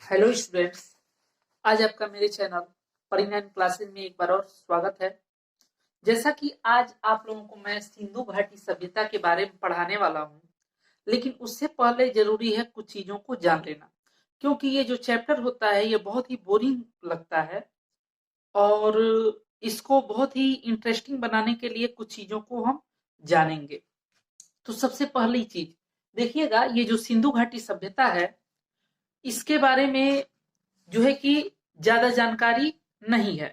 Hello students. आज आपका मेरे चैनल परिज्ञान क्लासेस में एक बार और स्वागत है। जैसा कि आज आप लोगों को मैं सिंधु घाटी सभ्यता के बारे में पढ़ाने वाला हूं, लेकिन उससे पहले जरूरी है कुछ चीजों को जान लेना, क्योंकि ये जो चैप्टर होता है ये बहुत ही बोरिंग लगता है और इसको बहुत ही इंटरेस्टिंग बनाने के लिए कुछ चीजों को हम जानेंगे। तो सबसे पहली चीज देखिएगा, ये जो सिंधु घाटी सभ्यता है इसके बारे में जो है कि ज्यादा जानकारी नहीं है।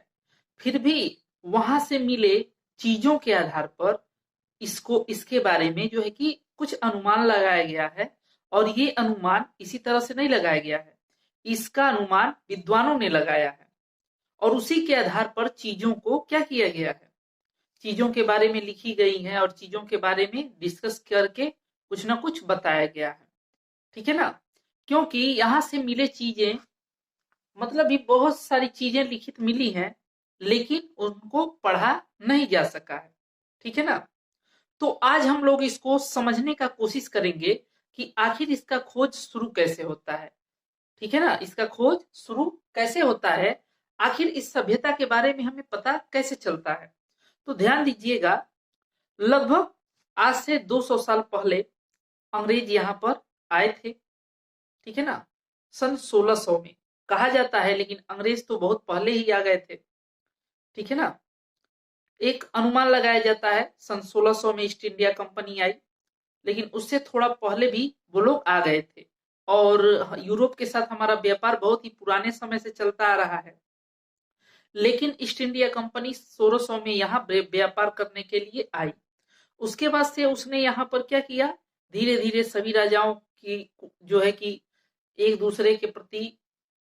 फिर भी वहां से मिले चीजों के आधार पर इसके बारे में जो है कि कुछ अनुमान लगाया गया है। और ये अनुमान इसी तरह से नहीं लगाया गया है, इसका अनुमान विद्वानों ने लगाया है और उसी के आधार पर चीजों को क्या किया गया है, चीजों के बारे में लिखी गई है और चीजों के बारे में डिस्कस करके कुछ ना कुछ बताया गया है। ठीक है ना? क्योंकि यहां से मिले चीजें, मतलब भी बहुत सारी चीजें लिखित मिली हैं लेकिन उनको पढ़ा नहीं जा सका है। ठीक है ना? तो आज हम लोग इसको समझने का कोशिश करेंगे कि आखिर इसका खोज शुरू कैसे होता है। ठीक है ना? इसका खोज शुरू कैसे होता है, आखिर इस सभ्यता के बारे में हमें पता कैसे चलता है। तो ध्यान दीजिएगा, लगभग आज से 200 साल पहले अंग्रेज यहां पर आए थे। ठीक है ना? सन 1600 में कहा जाता है, लेकिन अंग्रेज तो बहुत पहले ही आ गए थे। ठीक है ना? एक अनुमान लगाया जाता है सन 1600 में ईस्ट इंडिया कंपनी आई, लेकिन उससे थोड़ा पहले भी वो लोग आ गए थे। और यूरोप के साथ हमारा व्यापार बहुत ही पुराने समय से चलता आ रहा है, लेकिन ईस्ट इंडिया कंपनी 1600 में यहाँ व्यापार करने के लिए आई। उसके बाद से उसने यहाँ पर क्या किया, धीरे धीरे सभी राजाओं की जो है कि एक दूसरे के प्रति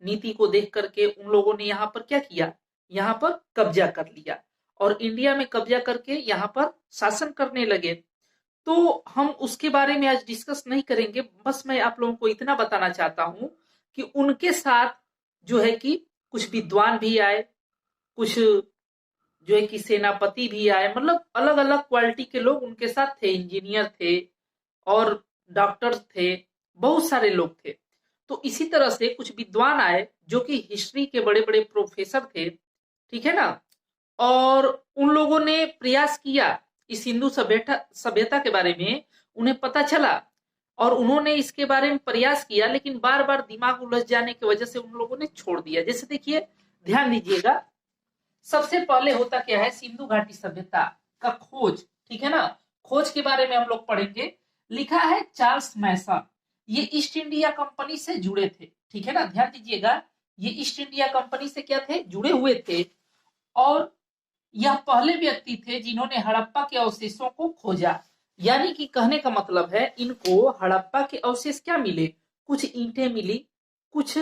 नीति को देख करके उन लोगों ने यहाँ पर क्या किया, यहाँ पर कब्जा कर लिया और इंडिया में कब्जा करके यहाँ पर शासन करने लगे। तो हम उसके बारे में आज डिस्कस नहीं करेंगे, बस मैं आप लोगों को इतना बताना चाहता हूं कि उनके साथ जो है कि कुछ विद्वान भी आए, कुछ जो है कि सेनापति भी आए, मतलब अलग अलग क्वालिटी के लोग उनके साथ थे, इंजीनियर थे और डॉक्टर थे, बहुत सारे लोग थे। तो इसी तरह से कुछ विद्वान आए जो कि हिस्ट्री के बड़े बड़े प्रोफेसर थे। ठीक है ना? और उन लोगों ने प्रयास किया इस हिंदू सभ्यता सभ्यता के बारे में, उन्हें पता चला और उन्होंने इसके बारे में प्रयास किया, लेकिन बार बार दिमाग उलझ जाने की वजह से उन लोगों ने छोड़ दिया। जैसे देखिए, ध्यान दीजिएगा, सबसे पहले होता क्या है, सिंधु घाटी सभ्यता का खोज। ठीक है ना? खोज के बारे में हम लोग पढ़ेंगे। लिखा है चार्ल्स मैसन, ये ईस्ट इंडिया कंपनी से जुड़े थे। ठीक है ना? ध्यान दीजिएगा, ये ईस्ट इंडिया कंपनी से क्या थे, जुड़े हुए थे। और यह पहले व्यक्ति थे जिन्होंने हड़प्पा के अवशेषों को खोजा। यानी कि कहने का मतलब है, इनको हड़प्पा के अवशेष क्या मिले, कुछ ईंटें मिली, कुछ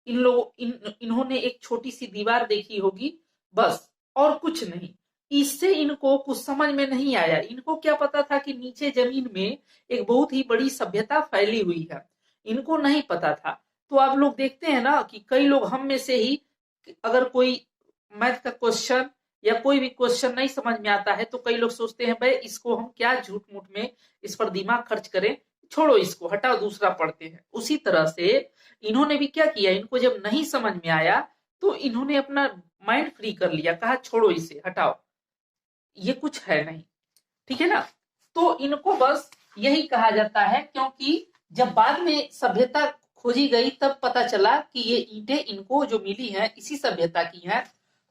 इन्होंने एक छोटी सी दीवार देखी होगी, बस, और कुछ नहीं। इससे इनको कुछ समझ में नहीं आया। इनको क्या पता था कि नीचे जमीन में एक बहुत ही बड़ी सभ्यता फैली हुई है, इनको नहीं पता था। तो आप लोग देखते हैं ना कि कई लोग, हम में से ही अगर कोई मैथ का क्वेश्चन या कोई भी क्वेश्चन नहीं समझ में आता है तो कई लोग सोचते हैं भाई इसको हम क्या झूठ मूठ में इस पर दिमाग खर्च करें, छोड़ो इसको, हटाओ, दूसरा पढ़ते हैं। उसी तरह से इन्होंने भी क्या किया, इनको जब नहीं समझ में आया तो इन्होंने अपना माइंड फ्री कर लिया, कहा छोड़ो इसे, हटाओ, ये कुछ है नहीं। ठीक है ना? तो इनको बस यही कहा जाता है, क्योंकि जब बाद में सभ्यता खोजी गई तब पता चला कि ये ईंटें इनको जो मिली हैं इसी सभ्यता की हैं।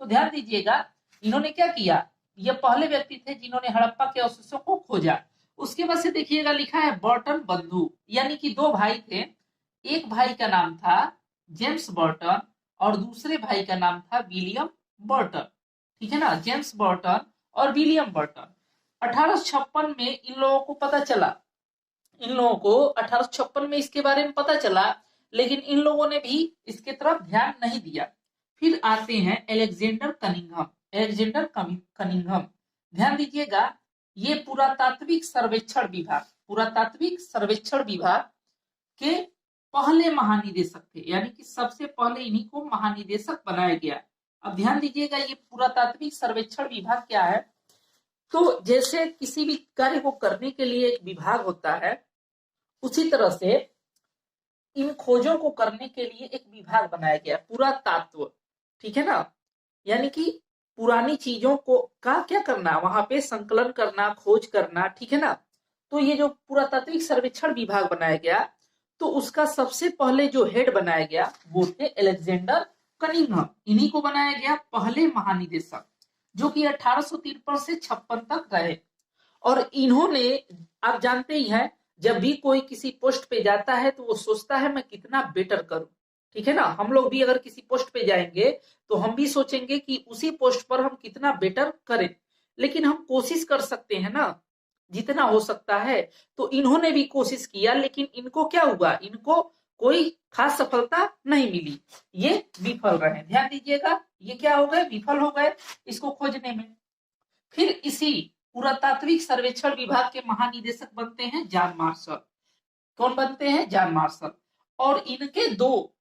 तो ध्यान दीजिएगा, इन्होंने क्या किया, ये पहले व्यक्ति थे जिन्होंने हड़प्पा के अवशेषों को खोजा। उसके बाद से देखिएगा, लिखा है बर्टन बंधु, यानी कि दो भाई थे। एक भाई का नाम था जेम्स बर्टन और दूसरे भाई का नाम था विलियम बर्टन। ठीक है ना? जेम्स बर्टन और विलियम बर्टन। 1856 में इन लोगों को पता चला, इन लोगों को 1856 में इसके बारे में पता चला, लेकिन इन लोगों ने भी इसके तरफ ध्यान नहीं दिया। फिर आते हैं एलेक्जेंडर कनिंघम, एलेक्जेंडर कनिंघम। ध्यान दीजिएगा, ये पुरातात्विक सर्वेक्षण विभाग, पुरातात्विक सर्वेक्षण विभाग के पहले महानिदेशक थे, यानी कि सबसे पहले इन्हीं को महानिदेशक बनाया गया। अब ध्यान दीजिएगा, ये पुरातात्विक सर्वेक्षण विभाग क्या है, तो जैसे किसी भी कार्य को करने के लिए एक विभाग होता है, उसी तरह से इन खोजों को करने के लिए एक विभाग बनाया गया, पुरातत्व, ठीक है ना। यानी कि पुरानी चीजों को का क्या करना, वहां पे संकलन करना, खोज करना, ठीक है ना। तो ये जो पुरातात्विक सर्वेक्षण विभाग बनाया गया, तो उसका सबसे पहले जो हेड बनाया गया वो थे अलेक्जेंडर कनिंघम। इन्हीं को बनाया गया पहले महानिदेशक, जो कि 1853 से 56 तक रहे। और इन्होंने, आप जानते ही हैं, जब भी कोई किसी पोस्ट पे जाता है तो वो सोचता है मैं कितना बेटर करूं, ठीक है ना। हम लोग भी अगर किसी पोस्ट पे जाएंगे तो हम भी सोचेंगे कि उसी पोस्ट पर हम कितना बेटर करें, लेकिन हम कोशिश कर सकते हैं ना, जितना हो सकता है। तो इन्होंने भी कोशिश किया, लेकिन इनको क्या हुआ, इनको कोई खास सफलता नहीं मिली, ये विफल रहे। ध्यान दीजिएगा, ये क्या हो गए, विफल हो गए इसको खोजने में। फिर इसी पुरातात्विक सर्वेक्षण विभाग के महानिदेशक बनते हैं जॉन मार्शल। कौन बनते हैं, जॉन मार्शल। और इनके दो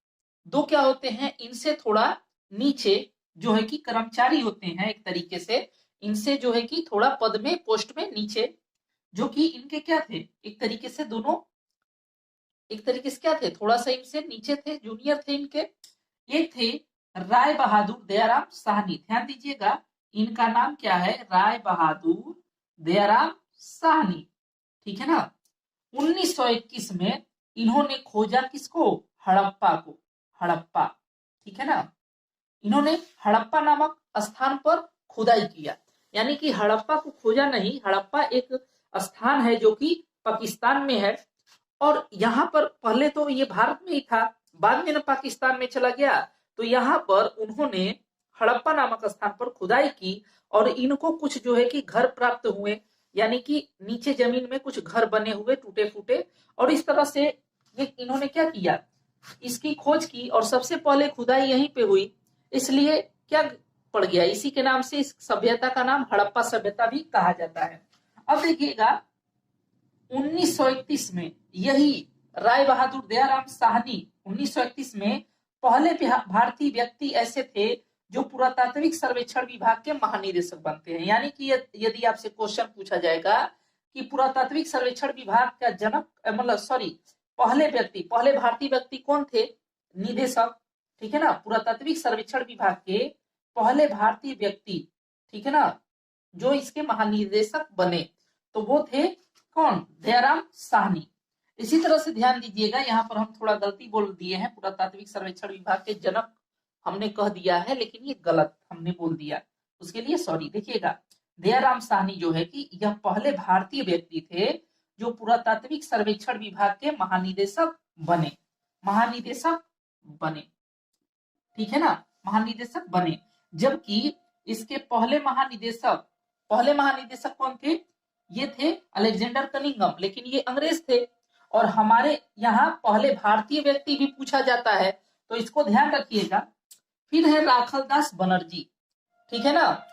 दो क्या होते हैं, इनसे थोड़ा नीचे जो है कि कर्मचारी होते हैं, एक तरीके से इनसे जो है कि थोड़ा पद में, पोस्ट में नीचे, जो कि इनके क्या थे, एक तरीके से दोनों एक तरीके से क्या थे, थोड़ा सा इनसे नीचे थे, जूनियर थे इनके। एक थे राय बहादुर दयाराम साहनी। ध्यान दीजिएगा, इनका नाम क्या है, राय बहादुर दयाराम साहनी, ठीक है ना। 1921 में इन्होंने खोजा किसको, हड़प्पा को, हड़प्पा, ठीक है ना। इन्होंने हड़प्पा नामक स्थान पर खुदाई किया, यानी कि हड़प्पा को खोजा नहीं, हड़प्पा एक स्थान है जो कि पाकिस्तान में है। और यहाँ पर पहले तो ये भारत में ही था, बाद में न पाकिस्तान में चला गया। तो यहाँ पर उन्होंने हड़प्पा नामक स्थान पर खुदाई की और इनको कुछ जो है कि घर प्राप्त हुए, यानी कि नीचे जमीन में कुछ घर बने हुए टूटे फूटे। और इस तरह से ये इन्होंने क्या किया, इसकी खोज की, और सबसे पहले खुदाई यहीं पे हुई, इसलिए क्या पड़ गया, इसी के नाम से इस सभ्यता का नाम हड़प्पा सभ्यता भी कहा जाता है। अब देखिएगा 1931 में यही राय बहादुर दयाराम साहनी 1931 में पहले भारतीय व्यक्ति ऐसे थे जो पुरातात्विक सर्वेक्षण विभाग के महानिदेशक बनते हैं। यानी कि यदि आपसे क्वेश्चन पूछा जाएगा कि पुरातात्विक सर्वेक्षण विभाग का जनक, मतलब सॉरी, पहले भारतीय व्यक्ति कौन थे, निदेशक, ठीक है ना। पुरातात्विक सर्वेक्षण विभाग के पहले भारतीय व्यक्ति, ठीक है ना, जो इसके महानिदेशक बने, तो वो थे कौन, दयाराम साहनी। इसी तरह से ध्यान दीजिएगा, यहाँ पर हम थोड़ा गलती बोल दिए हैं, पुरातात्विक सर्वेक्षण विभाग के जनक हमने कह दिया है, लेकिन ये गलत हमने बोल दिया, उसके लिए सॉरी। देखिएगा, दयाराम साहनी जो है कि यह पहले भारतीय व्यक्ति थे जो पुरातात्विक सर्वेक्षण विभाग के महानिदेशक बने, महानिदेशक बने, ठीक है ना, महानिदेशक बने। जबकि इसके पहले महानिदेशक कौन थे, ये थे अलेक्जेंडर कनिंघम, लेकिन ये अंग्रेज थे। और हमारे यहाँ पहले भारतीय व्यक्ति भी पूछा जाता है, तो इसको ध्यान रखिएगा। फिर है राखलदास बनर्जी, ठीक है ना,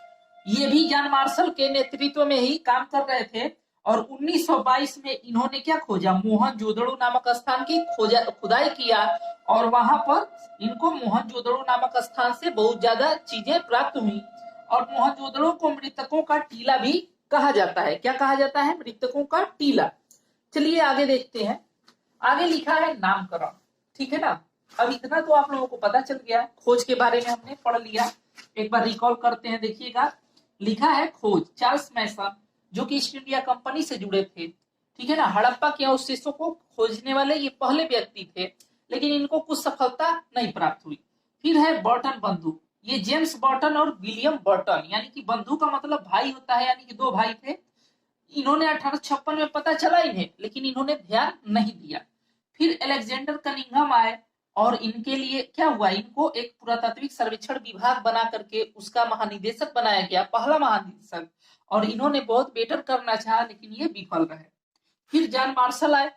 ये भी जॉन मार्शल के नेतृत्व में ही काम कर रहे थे। और 1922 में इन्होंने क्या खोजा, मोहनजोदड़ो नामक स्थान की खुदाई किया, और वहां पर इनको मोहनजोदड़ो नामक स्थान से बहुत ज्यादा चीजें प्राप्त हुई। और मोहनजोदड़ो को मृतकों का टीला भी कहा जाता है। क्या कहा जाता है, मृतकों का टीला। चलिए आगे देखते हैं, आगे लिखा है नामकरण, ठीक है ना। अब इतना तो आप लोगों को पता चल गया, खोज के बारे में हमने पढ़ लिया। एक बार रिकॉल करते हैं, देखिएगा, लिखा है खोज, चार्ल्स मैसन, जो कि ईस्ट इंडिया कंपनी से जुड़े थे, ठीक है ना। हड़प्पा के अवशेषों को खोजने वाले ये पहले व्यक्ति थे, लेकिन इनको कुछ सफलता नहीं प्राप्त हुई। फिर है बर्टन बंधु, ये जेम्स बर्टन और विलियम बर्टन, यानी कि बंधु का मतलब भाई होता है, यानी कि दो भाई थे। इन्होंने 1856 में पता चला इन्हें, लेकिन इन्होंने ध्यान नहीं दिया। फिर अलेक्जेंडर कनिंघम आए, और इनके लिए क्या हुआ, इनको एक पुरातात्विक सर्वेक्षण विभाग बना करके उसका महानिदेशक बनाया गया, पहला महानिदेशक। और इन्होंने बहुत बेटर करना चाहा, लेकिन ये विफल रहे। फिर जॉन मार्शल आए,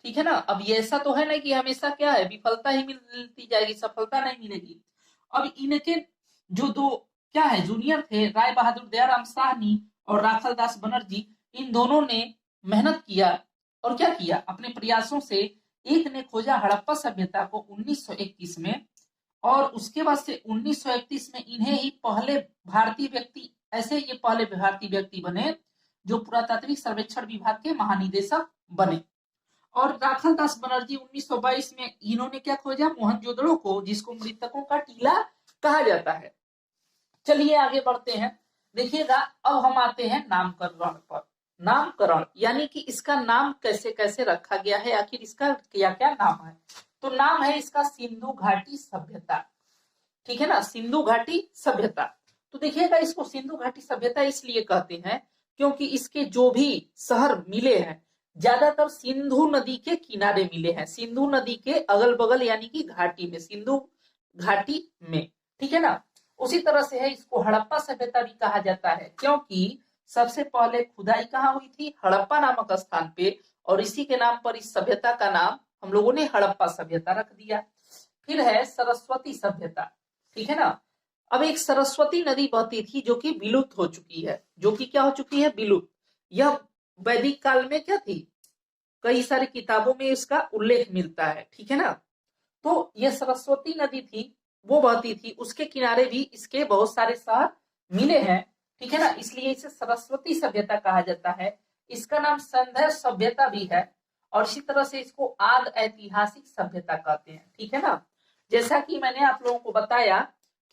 ठीक है ना। अब ये ऐसा तो है ना कि हमेशा क्या है, विफलता ही मिलती जाएगी, सफलता नहीं मिलेगी। अब इनके जो दो क्या है जूनियर थे, राय बहादुर दयाराम साहनी और राखलदास बनर्जी, इन दोनों ने मेहनत किया, और क्या किया, अपने प्रयासों से एक ने खोजा हड़प्पा सभ्यता को 1921 में, और उसके बाद से 1931 में इन्हें ही पहले भारतीय व्यक्ति, ऐसे ये पहले भारतीय व्यक्ति बने जो पुरातात्विक सर्वेक्षण विभाग के महानिदेशक बने। और राखालदास बनर्जी 1922 में इन्होंने क्या खोजा, मोहनजोदड़ो को, जिसको मृतकों का टीला कहा जाता है। चलिए आगे बढ़ते हैं। देखिएगा अब हम आते हैं नामकरण पर। नामकरण यानी कि इसका नाम कैसे कैसे रखा गया है, आखिर इसका क्या क्या नाम है। तो नाम है इसका सिंधु घाटी सभ्यता, ठीक है ना, सिंधु घाटी सभ्यता। तो देखिएगा इसको सिंधु घाटी सभ्यता इसलिए कहते हैं क्योंकि इसके जो भी शहर मिले हैं ज्यादातर सिंधु नदी के किनारे मिले हैं, सिंधु नदी के अगल बगल यानी कि घाटी में, सिंधु घाटी में, ठीक है ना। उसी तरह से है इसको हड़प्पा सभ्यता भी कहा जाता है क्योंकि सबसे पहले खुदाई कहाँ हुई थी, हड़प्पा नामक स्थान पे, और इसी के नाम पर इस सभ्यता का नाम हम लोगों ने हड़प्पा सभ्यता रख दिया। फिर है सरस्वती सभ्यता, ठीक है ना। अब एक सरस्वती नदी बहती थी जो कि विलुप्त हो चुकी है, जो कि क्या हो चुकी है, विलुप्त। यह वैदिक काल में क्या थी, कई सारी किताबों में इसका उल्लेख मिलता है, ठीक है ना। तो यह सरस्वती नदी थी, वो बहती थी, उसके किनारे भी इसके बहुत सारे शहर मिले हैं, ठीक है ना, इसलिए इसे सरस्वती सभ्यता कहा जाता है। इसका नाम संध्या सभ्यता भी है, और इसी तरह से इसको आद ऐतिहासिक सभ्यता कहते हैं, ठीक है ना। जैसा कि मैंने आप लोगों को बताया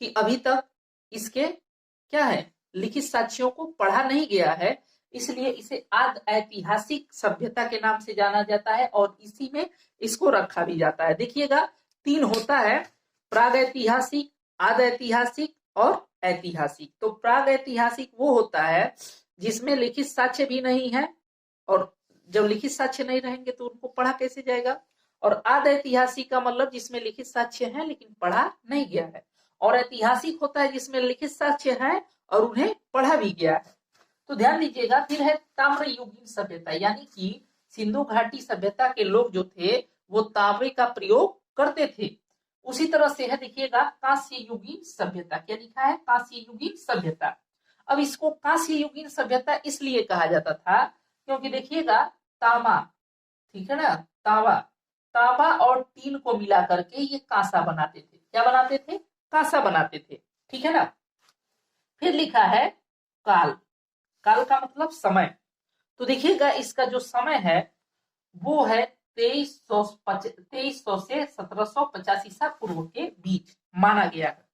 कि अभी तक इसके क्या है, लिखित साक्ष्यों को पढ़ा नहीं गया है, इसलिए इसे आद ऐतिहासिक सभ्यता के नाम से जाना जाता है, और इसी में इसको रखा भी जाता है। देखिएगा 3 होता है, प्राग ऐतिहासिक, आद ऐतिहासिक और ऐतिहासिक। तो प्राग ऐतिहासिक वो होता है जिसमें लिखित साक्ष्य भी नहीं है, और जब लिखित साक्ष्य नहीं रहेंगे तो उनको पढ़ा कैसे जाएगा। और आद ऐतिहासिक का मतलब जिसमें लिखित साक्ष्य है लेकिन पढ़ा नहीं गया है, और ऐतिहासिक होता है जिसमें लिखित साक्ष्य है और उन्हें पढ़ा भी गया है। तो ध्यान दीजिएगा। फिर है ताम्रयुगीन सभ्यता, यानी कि सिंधु घाटी सभ्यता के लोग जो थे वो तांबे का प्रयोग करते थे। उसी तरह से है देखिएगा कांस्य युगीन सभ्यता, क्या लिखा है, कांस्य युगीन सभ्यता। अब इसको कांस्य युगीन सभ्यता इसलिए कहा जाता था क्योंकि देखिएगा तांबा, ठीक है ना, तांबा, तांबा और टीन को मिला करके ये कांसा बनाते थे। क्या बनाते थे, कांसा बनाते थे, ठीक है ना। फिर लिखा है काल, काल का मतलब समय। तो देखिएगा इसका जो समय है वो है 2300 से 1785 ईसा पूर्व के बीच माना गया है,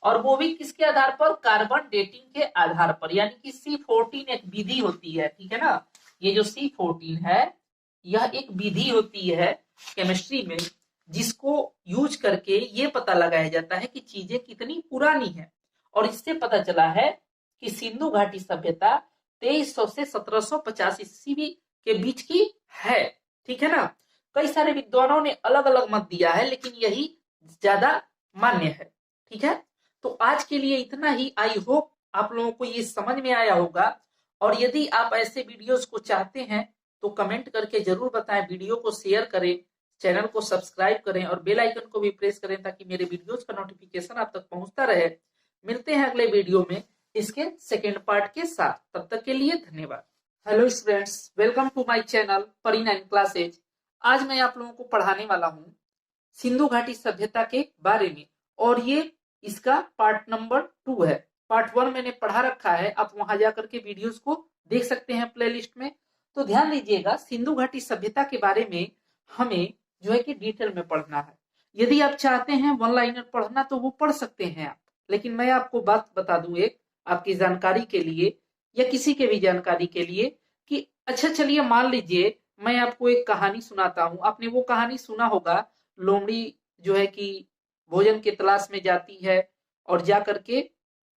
और वो भी किसके आधार पर, कार्बन डेटिंग के आधार पर, यानी कि C14 एक विधि होती है, ठीक है ना। ये जो C14 है यह एक विधि होती है केमिस्ट्री में, जिसको यूज करके ये पता लगाया जाता है कि चीजें कितनी पुरानी है। और इससे पता चला है कि सिंधु घाटी सभ्यता 2300 से 1750 ईस्वी के बीच की है, ठीक है ना। कई सारे विद्वानों ने अलग अलग मत दिया है लेकिन यही ज्यादा मान्य है, ठीक है। तो आज के लिए इतना ही। आई होप आप लोगों को ये समझ में आया होगा, और यदि आप ऐसे वीडियोस को चाहते हैं तो कमेंट करके जरूर बताएं, वीडियो को शेयर करें, चैनल को सब्सक्राइब करें और बेल आइकन को भी प्रेस करें ताकि मेरे वीडियोस का नोटिफिकेशन आप तक पहुंचता रहे। मिलते हैं अगले वीडियो में इसके सेकेंड पार्ट के साथ, तब तक के लिए धन्यवाद। Hello students, welcome to my channel Pari 9 classes. आज मैं आप लोगों को पढ़ाने वाला हूँ सिंधु घाटी सभ्यता के बारे में, और ये इसका पार्ट नंबर 2 है। पार्ट 1 मैंने पढ़ा रखा है, आप वहां जाकर के वीडियोस को देख सकते हैं प्लेलिस्ट में। तो ध्यान दीजिएगा, सिंधु घाटी सभ्यता के बारे में हमें जो है कि डिटेल में पढ़ना है। यदि आप चाहते हैं वन लाइनर पढ़ना तो वो पढ़ सकते हैं आप, लेकिन मैं आपको बात बता दूं एक आपकी जानकारी के लिए या किसी के भी जानकारी के लिए कि अच्छा चलिए मान लीजिए मैं आपको एक कहानी सुनाता हूँ। आपने वो कहानी सुना होगा, लोमड़ी जो है कि भोजन की तलाश में जाती है और जा करके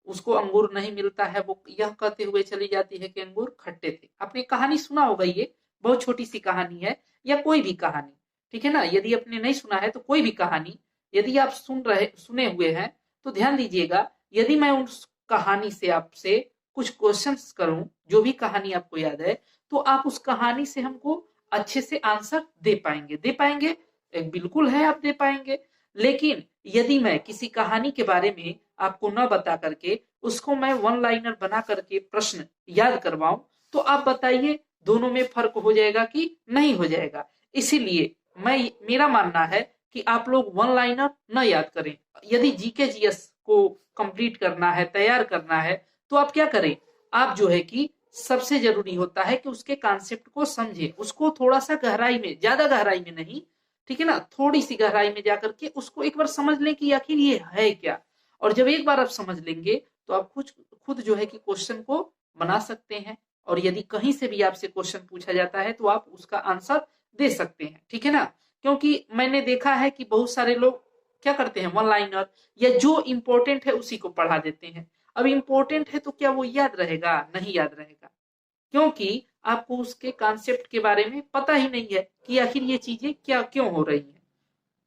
उसको अंगूर नहीं मिलता है, वो यह कहते हुए चली जाती है कि अंगूर खट्टे थे। आपने कहानी सुना होगा, ये बहुत छोटी सी कहानी है, या कोई भी कहानी, ठीक है ना। यदि आपने नहीं सुना है तो कोई भी कहानी यदि आप सुने हुए हैं तो ध्यान दीजिएगा, यदि मैं उस कहानी से आपसे कुछ क्वेश्चंस करूं, जो भी कहानी आपको याद है, तो आप उस कहानी से हमको अच्छे से आंसर दे पाएंगे। बिल्कुल है, आप दे पाएंगे। लेकिन यदि मैं किसी कहानी के बारे में आपको न बता करके उसको मैं वन लाइनर बना करके प्रश्न याद करवाऊं, तो आप बताइए दोनों में फर्क हो जाएगा कि नहीं हो जाएगा। इसीलिए मेरा मानना है कि आप लोग वन लाइनर न याद करें। यदि जीके जीएस को कंप्लीट करना है, तैयार करना है, तो आप क्या करें, आप जो है कि सबसे जरूरी होता है कि उसके कॉन्सेप्ट को समझे, उसको थोड़ा सा गहराई में, ज्यादा गहराई में नहीं, ठीक है ना, थोड़ी सी गहराई में जाकर के उसको एक बार समझ लें कि आखिर ये है क्या। और जब एक बार आप समझ लेंगे तो आप खुद जो है कि क्वेश्चन को बना सकते हैं, और यदि कहीं से भी आपसे क्वेश्चन पूछा जाता है तो आप उसका आंसर दे सकते हैं, ठीक है ना। क्योंकि मैंने देखा है कि बहुत सारे लोग क्या करते हैं, वन लाइनर या जो इंपॉर्टेंट है उसी को पढ़ा देते हैं। अब इंपॉर्टेंट है तो क्या वो याद रहेगा? नहीं याद रहेगा, क्योंकि आपको उसके कॉन्सेप्ट के बारे में पता ही नहीं है कि आखिर ये चीजें क्या क्यों हो रही है,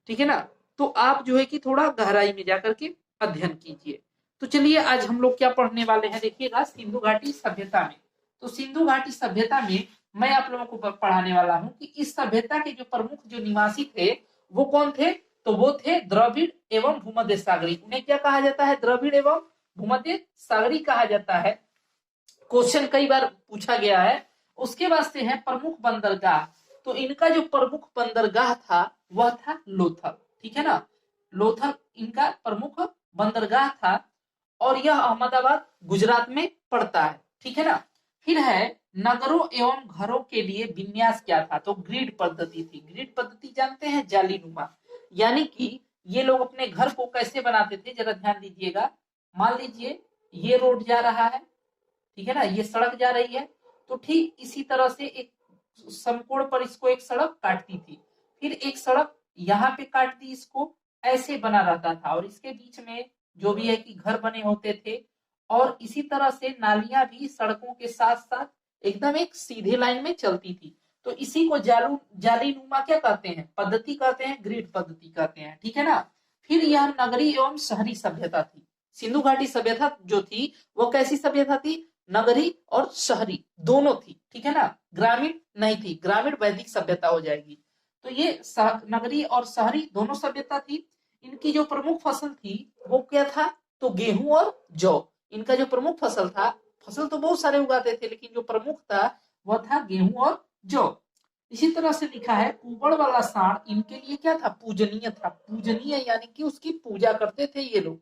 ठीक है ना। तो आप जो है कि थोड़ा गहराई में जाकर के अध्ययन कीजिए। तो चलिए आज हम लोग क्या पढ़ने वाले हैं, देखिएगा, सिंधु घाटी सभ्यता में। तो सिंधु घाटी सभ्यता में मैं आप लोगों को पढ़ाने वाला हूं कि इस सभ्यता के जो प्रमुख जो निवासी थे वो कौन थे। तो वो थे द्रविड़ एवं भूमध्य सागरी। उन्हें क्या कहा जाता है? द्रविड़ एवं भूमध्य सागरी कहा जाता है। क्वेश्चन कई बार पूछा गया है। उसके बाद से है प्रमुख बंदरगाह। तो इनका जो प्रमुख बंदरगाह था वह था लोथल, ठीक है ना। लोथल इनका प्रमुख बंदरगाह था और यह अहमदाबाद गुजरात में पड़ता है, ठीक है ना। फिर है नगरों एवं घरों के लिए विन्यास क्या था? तो ग्रिड पद्धति थी। ग्रिड पद्धति जानते हैं, जालीनुमा, यानी कि ये लोग अपने घर को कैसे बनाते थे, जरा ध्यान दीजिएगा। मान लीजिए ये रोड जा रहा है, ठीक है ना, ये सड़क जा रही है, तो ठीक इसी तरह से एक समकोण पर इसको एक सड़क काटती थी, फिर एक सड़क यहाँ पे काट दी, इसको ऐसे बना रहता था, और इसके बीच में जो भी है कि घर बने होते थे, और इसी तरह से नालियां भी सड़कों के साथ साथ एकदम एक सीधे लाइन में चलती थी। तो इसी को जालीनुमा क्या कहते हैं? पद्धति कहते हैं, ग्रिड पद्धति कहते हैं, ठीक है ना। फिर यह नगरी एवं शहरी सभ्यता थी। सिंधु घाटी सभ्यता जो थी वो कैसी सभ्यता थी? नगरी और शहरी दोनों थी, ठीक है ना, ग्रामीण नहीं थी। ग्रामीण वैदिक सभ्यता हो जाएगी। तो ये नगरी और शहरी दोनों सभ्यता थी। इनकी जो प्रमुख फसल थी वो क्या था? तो गेहूं और जौ। इनका जो प्रमुख फसल था, फसल तो बहुत सारे उगाते थे लेकिन जो प्रमुख था वह था गेहूं और जौ। इसी तरह से लिखा है कुबड़ वाला सांड इनके लिए क्या था? पूजनीय था। पूजनीय यानी कि उसकी पूजा करते थे ये लोग।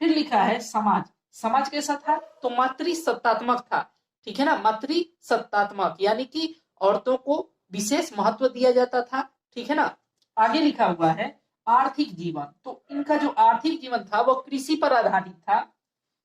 फिर लिखा है समाज। समाज कैसा था? तो मातृ सत्तात्मक था, ठीक है ना। मातृ सत्तात्मक यानी कि औरतों को विशेष महत्व दिया जाता था, ठीक है ना। आगे लिखा हुआ है आर्थिक जीवन। तो इनका जो आर्थिक जीवन था वह कृषि पर आधारित था।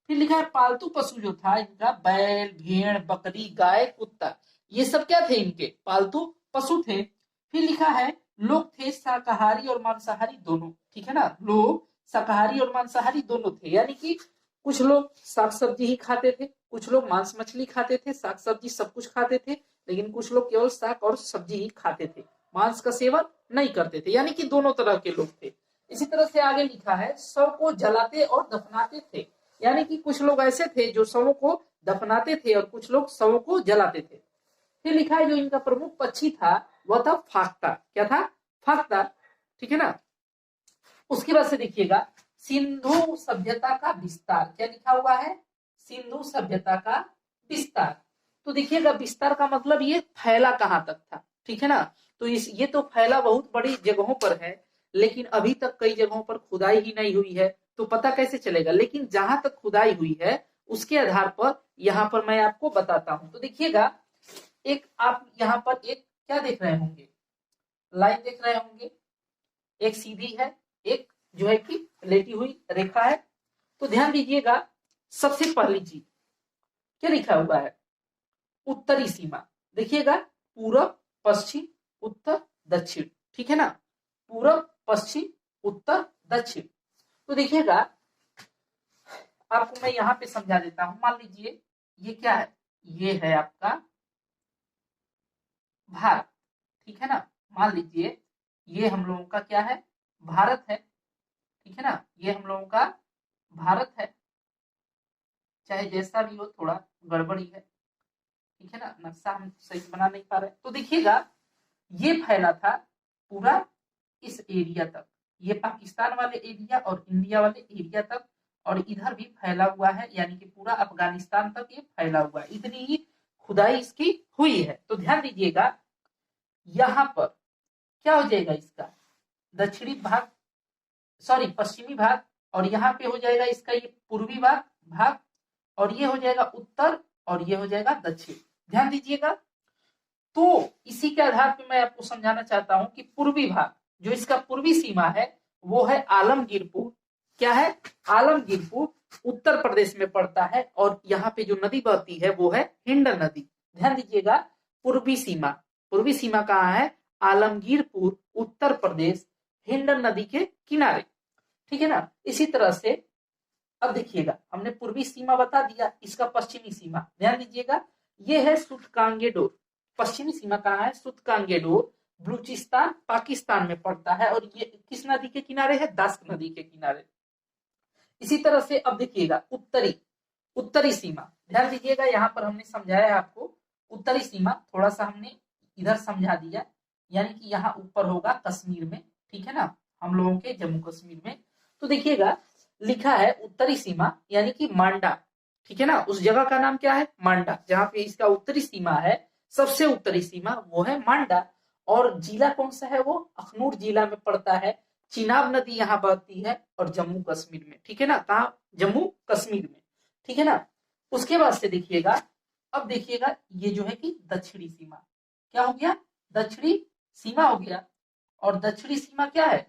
फिर लिखा है पालतू पशु जो था इनका बैल, भेड़, बकरी, गाय, कुत्ता, ये सब क्या थे? इनके पालतू पशु थे। फिर लिखा है लोग थे शाकाहारी और मांसाहारी दोनों, ठीक है ना। लोग शाकाहारी और मांसाहारी दोनों थे, यानी कि कुछ लोग साग सब्जी ही खाते थे, कुछ लोग मांस मछली खाते थे, साग सब्जी सब कुछ खाते थे, लेकिन कुछ लोग केवल साग और सब्जी ही खाते थे, मांस का सेवन नहीं करते थे, यानी कि दोनों तरह के लोग थे। इसी तरह से आगे लिखा है शव को जलाते और दफनाते थे, यानी कि कुछ लोग ऐसे थे जो शवों को दफनाते थे और कुछ लोग शवों को जलाते थे। फिर लिखा है जो इनका प्रमुख पक्षी था वह था फाख्ता। क्या था? फाख्ता, ठीक है ना। उसके बाद से देखिएगा सिंधु सभ्यता का विस्तार। क्या लिखा हुआ है? सिंधु सभ्यता का विस्तार। तो देखिएगा विस्तार का मतलब ये फैला कहां तक था, ठीक है ना। तो ये तो फैला बहुत बड़ी जगहों पर है, लेकिन अभी तक कई जगहों पर खुदाई ही नहीं हुई है, तो पता कैसे चलेगा। लेकिन जहां तक खुदाई हुई है उसके आधार पर यहाँ पर मैं आपको बताता हूं। तो देखिएगा एक आप यहाँ पर एक क्या देख रहे होंगे? लाइन देख रहे होंगे, एक सीधी है, एक जो है कि लेटी हुई रेखा है। तो ध्यान दीजिएगा सबसे पहली चीज क्या लिखा हुआ है? उत्तरी सीमा। देखिएगा पूरब, पश्चिम, उत्तर, दक्षिण, ठीक है ना। पूरब, पश्चिम, उत्तर, दक्षिण। तो देखिएगा आपको मैं यहाँ पे समझा देता हूं। मान लीजिए ये क्या है? ये है आपका भारत, ठीक है ना। मान लीजिए ये हम लोगों का क्या है? भारत है, ठीक है ना। ये हम लोगों का भारत है, चाहे जैसा भी हो, थोड़ा गड़बड़ी है, ठीक है ना, नक्शा हम सही बना नहीं पा रहे। तो देखिएगा ये फैला था पूरा इस एरिया तक, ये पाकिस्तान वाले एरिया और इंडिया वाले एरिया तक, और इधर भी फैला हुआ है, यानी कि पूरा अफगानिस्तान तक ये फैला हुआ है। इतनी ही खुदाई इसकी हुई है। तो ध्यान दीजिएगा यहाँ पर क्या हो जाएगा? इसका दक्षिणी भाग, सॉरी पश्चिमी भाग, और यहाँ पे हो जाएगा इसका ये पूर्वी भाग, और ये हो जाएगा उत्तर और ये हो जाएगा दक्षिण। ध्यान दीजिएगा। तो इसी के आधार पर मैं आपको समझाना चाहता हूं कि पूर्वी भाग, जो इसका पूर्वी सीमा है वो है आलमगीरपुर। क्या है? आलमगीरपुर उत्तर प्रदेश में पड़ता है, और यहाँ पे जो नदी बहती है वो है हिंड नदी। ध्यान दीजिएगा, पूर्वी सीमा, पूर्वी सीमा कहाँ है? आलमगीरपुर उत्तर प्रदेश, हिंड नदी के किनारे। ठीक है ना। इसी तरह से अब देखिएगा, हमने पूर्वी सीमा बता दिया, इसका पश्चिमी सीमा ध्यान दीजिएगा, ये है सूतकांगेडोर। पश्चिमी सीमा कहाँ है? सूतकांगेडोर, बलूचिस्तान पाकिस्तान में पड़ता है, और ये किस नदी के किनारे है? दास्क नदी के किनारे। इसी तरह से अब देखिएगा उत्तरी सीमा, ध्यान दीजिएगा, यहाँ पर हमने समझाया है आपको उत्तरी सीमा, थोड़ा सा हमने इधर समझा दिया, यानी कि यहाँ ऊपर होगा कश्मीर में। ठीक है ना, हम लोगों के जम्मू कश्मीर में। तो देखिएगा लिखा है उत्तरी सीमा यानी कि मांडा। ठीक है ना, उस जगह का नाम क्या है? मांडा। जहां पे इसका उत्तरी सीमा है, सबसे उत्तरी सीमा वो है मांडा। और जिला कौन सा है? वो अखनूर जिला में पड़ता है। चिनाब नदी यहाँ बहती है, और जम्मू कश्मीर में। ठीक है ना, कहा? जम्मू कश्मीर में। ठीक है ना। उसके बाद से देखिएगा, अब देखिएगा ये जो है कि दक्षिणी सीमा, क्या हो गया? दक्षिणी सीमा हो गया। और दक्षिणी सीमा क्या है?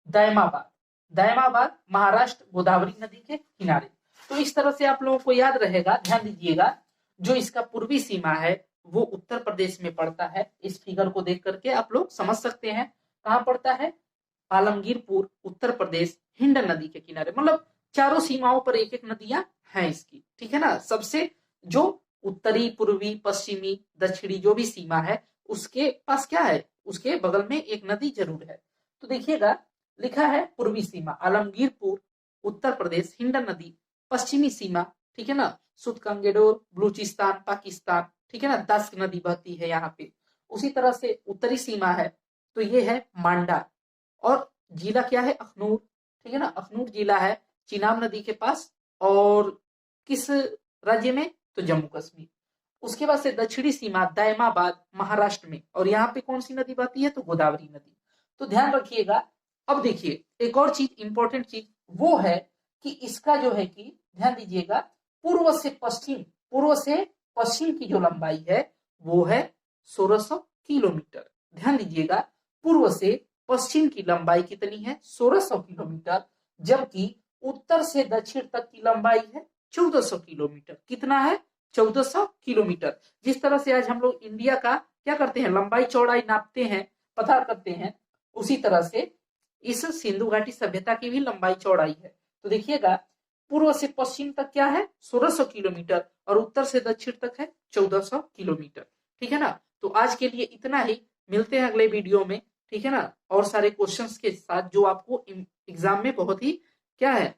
दैमाबाद। दैमाबाद महाराष्ट्र, गोदावरी नदी के किनारे। तो इस तरह से आप लोगों को याद रहेगा। ध्यान दीजिएगा, जो इसका पूर्वी सीमा है वो उत्तर प्रदेश में पड़ता है। इस फिगर को देख करके आप लोग समझ सकते हैं कहाँ पड़ता है। आलमगीरपुर उत्तर प्रदेश, हिंड नदी के किनारे, मतलब चारों सीमाओं पर एक एक नदियां हैं इसकी। ठीक है ना। सबसे जो उत्तरी, पूर्वी, पश्चिमी, दक्षिणी जो भी सीमा है उसके पास क्या है? उसके बगल में एक नदी जरूर है। तो देखिएगा लिखा है पूर्वी सीमा आलमगीरपुर उत्तर प्रदेश, हिंड नदी। पश्चिमी सीमा, ठीक है ना, सूतकांगेडोर बलूचिस्तान पाकिस्तान। ठीक है ना, दास्क नदी बहती है यहाँ पे। उसी तरह से उत्तरी सीमा है तो ये है मांडा, और जिला क्या है? अखनूर। ठीक है ना, अखनूर जिला है चिनाब नदी के पास, और किस राज्य में? तो जम्मू कश्मीर। उसके बाद से दक्षिणी सीमा दैमाबाद महाराष्ट्र में, और यहाँ पे कौन सी नदी बहती है? तो गोदावरी नदी। तो ध्यान रखिएगा। अब देखिए एक और चीज, इंपॉर्टेंट चीज वो है कि इसका जो है कि ध्यान दीजिएगा, पूर्व से पश्चिम की जो लंबाई है वो है 1600 किलोमीटर। ध्यान दीजिएगा, पूर्व से पश्चिम की लंबाई कितनी है? 1600 किलोमीटर, जबकि उत्तर से दक्षिण तक की लंबाई है 1400 किलोमीटर। कितना है? 1400 किलोमीटर। जिस तरह से आज हम लोग इंडिया का क्या करते हैं? लंबाई चौड़ाई नापते हैं, पता करते हैं, उसी तरह से इस सिंधु घाटी सभ्यता की भी लंबाई चौड़ाई है। तो देखिएगा, पूर्व से पश्चिम तक क्या है? 1600 किलोमीटर, और उत्तर से दक्षिण तक है 1400 किलोमीटर। ठीक है ना। तो आज के लिए इतना ही, मिलते हैं अगले वीडियो में। ठीक है ना, और सारे क्वेश्चंस के साथ जो आपको एग्जाम में बहुत ही क्या है?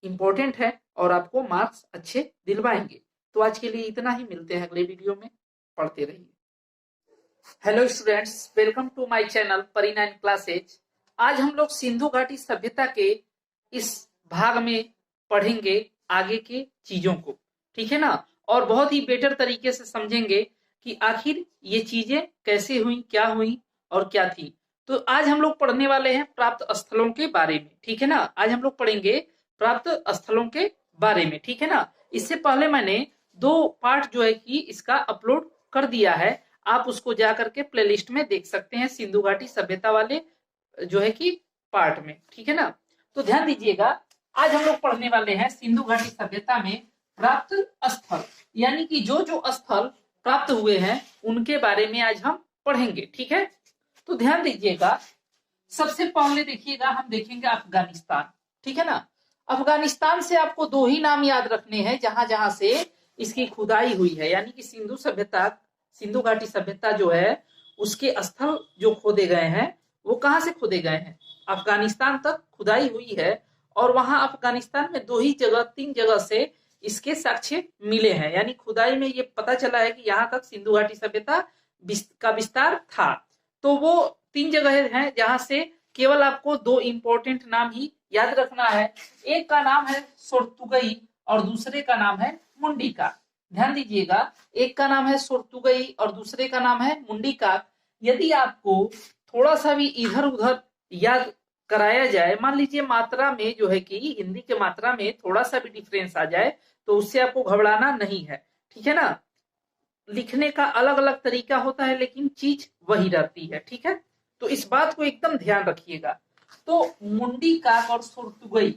इंपॉर्टेंट है, और आपको मार्क्स अच्छे दिलवाएंगे। तो आज के लिए इतना ही, मिलते हैं अगले वीडियो में। पढ़ते रहिए। Hello students, welcome to my channel परी9 क्लासेज। आज हम लोग सिंधु घाटी सभ्यता के इस भाग में पढ़ेंगे आगे के चीजों को। ठीक है ना, और बहुत ही बेटर तरीके से समझेंगे कि आखिर ये चीजें कैसे हुई, क्या हुई और क्या थी। तो आज हम लोग पढ़ने वाले हैं प्राप्त स्थलों के बारे में। ठीक है ना, आज हम लोग पढ़ेंगे प्राप्त स्थलों के बारे में। ठीक है ना। इससे पहले मैंने 2 पार्ट जो है कि इसका अपलोड कर दिया है, आप उसको जाकर के प्लेलिस्ट में देख सकते हैं, सिंधु घाटी सभ्यता वाले जो है कि पार्ट में। ठीक है ना। तो ध्यान दीजिएगा, आज हम लोग पढ़ने वाले हैं सिंधु घाटी सभ्यता में प्राप्त स्थल, यानी कि जो जो स्थल प्राप्त हुए हैं उनके बारे में आज हम पढ़ेंगे। ठीक है। तो ध्यान दीजिएगा, सबसे पहले देखिएगा हम देखेंगे अफगानिस्तान। ठीक है ना। अफगानिस्तान से आपको 2 ही नाम याद रखने हैं जहां जहां से इसकी खुदाई हुई है, यानी कि सिंधु घाटी सभ्यता जो है उसके स्थल जो खोदे गए हैं वो कहां से खोदे गए हैं? अफगानिस्तान तक खुदाई हुई है, और वहां अफगानिस्तान में 3 जगह से इसके साक्ष्य मिले हैं, यानी खुदाई में ये पता चला है कि यहाँ तक सिंधु घाटी सभ्यता का विस्तार था। तो वो 3 जगह हैं जहां से केवल आपको 2 इंपॉर्टेंट नाम ही याद रखना है। एक का नाम है सोर्तुगई और दूसरे का नाम है मुंडिका। ध्यान दीजिएगा, एक का नाम है सोर्तुगई और दूसरे का नाम है मुंडिका। यदि आपको थोड़ा सा भी इधर उधर याद कराया जाए, मान लीजिए मात्रा में जो है कि हिंदी के मात्रा में थोड़ा सा भी डिफरेंस आ जाए तो उससे आपको घबराना नहीं है, ठीक है ना। लिखने का अलग अलग तरीका होता है लेकिन चीज वही रहती है, ठीक है। तो इस बात को एकदम ध्यान रखिएगा। तो मुंडी काक और सुरतुगई,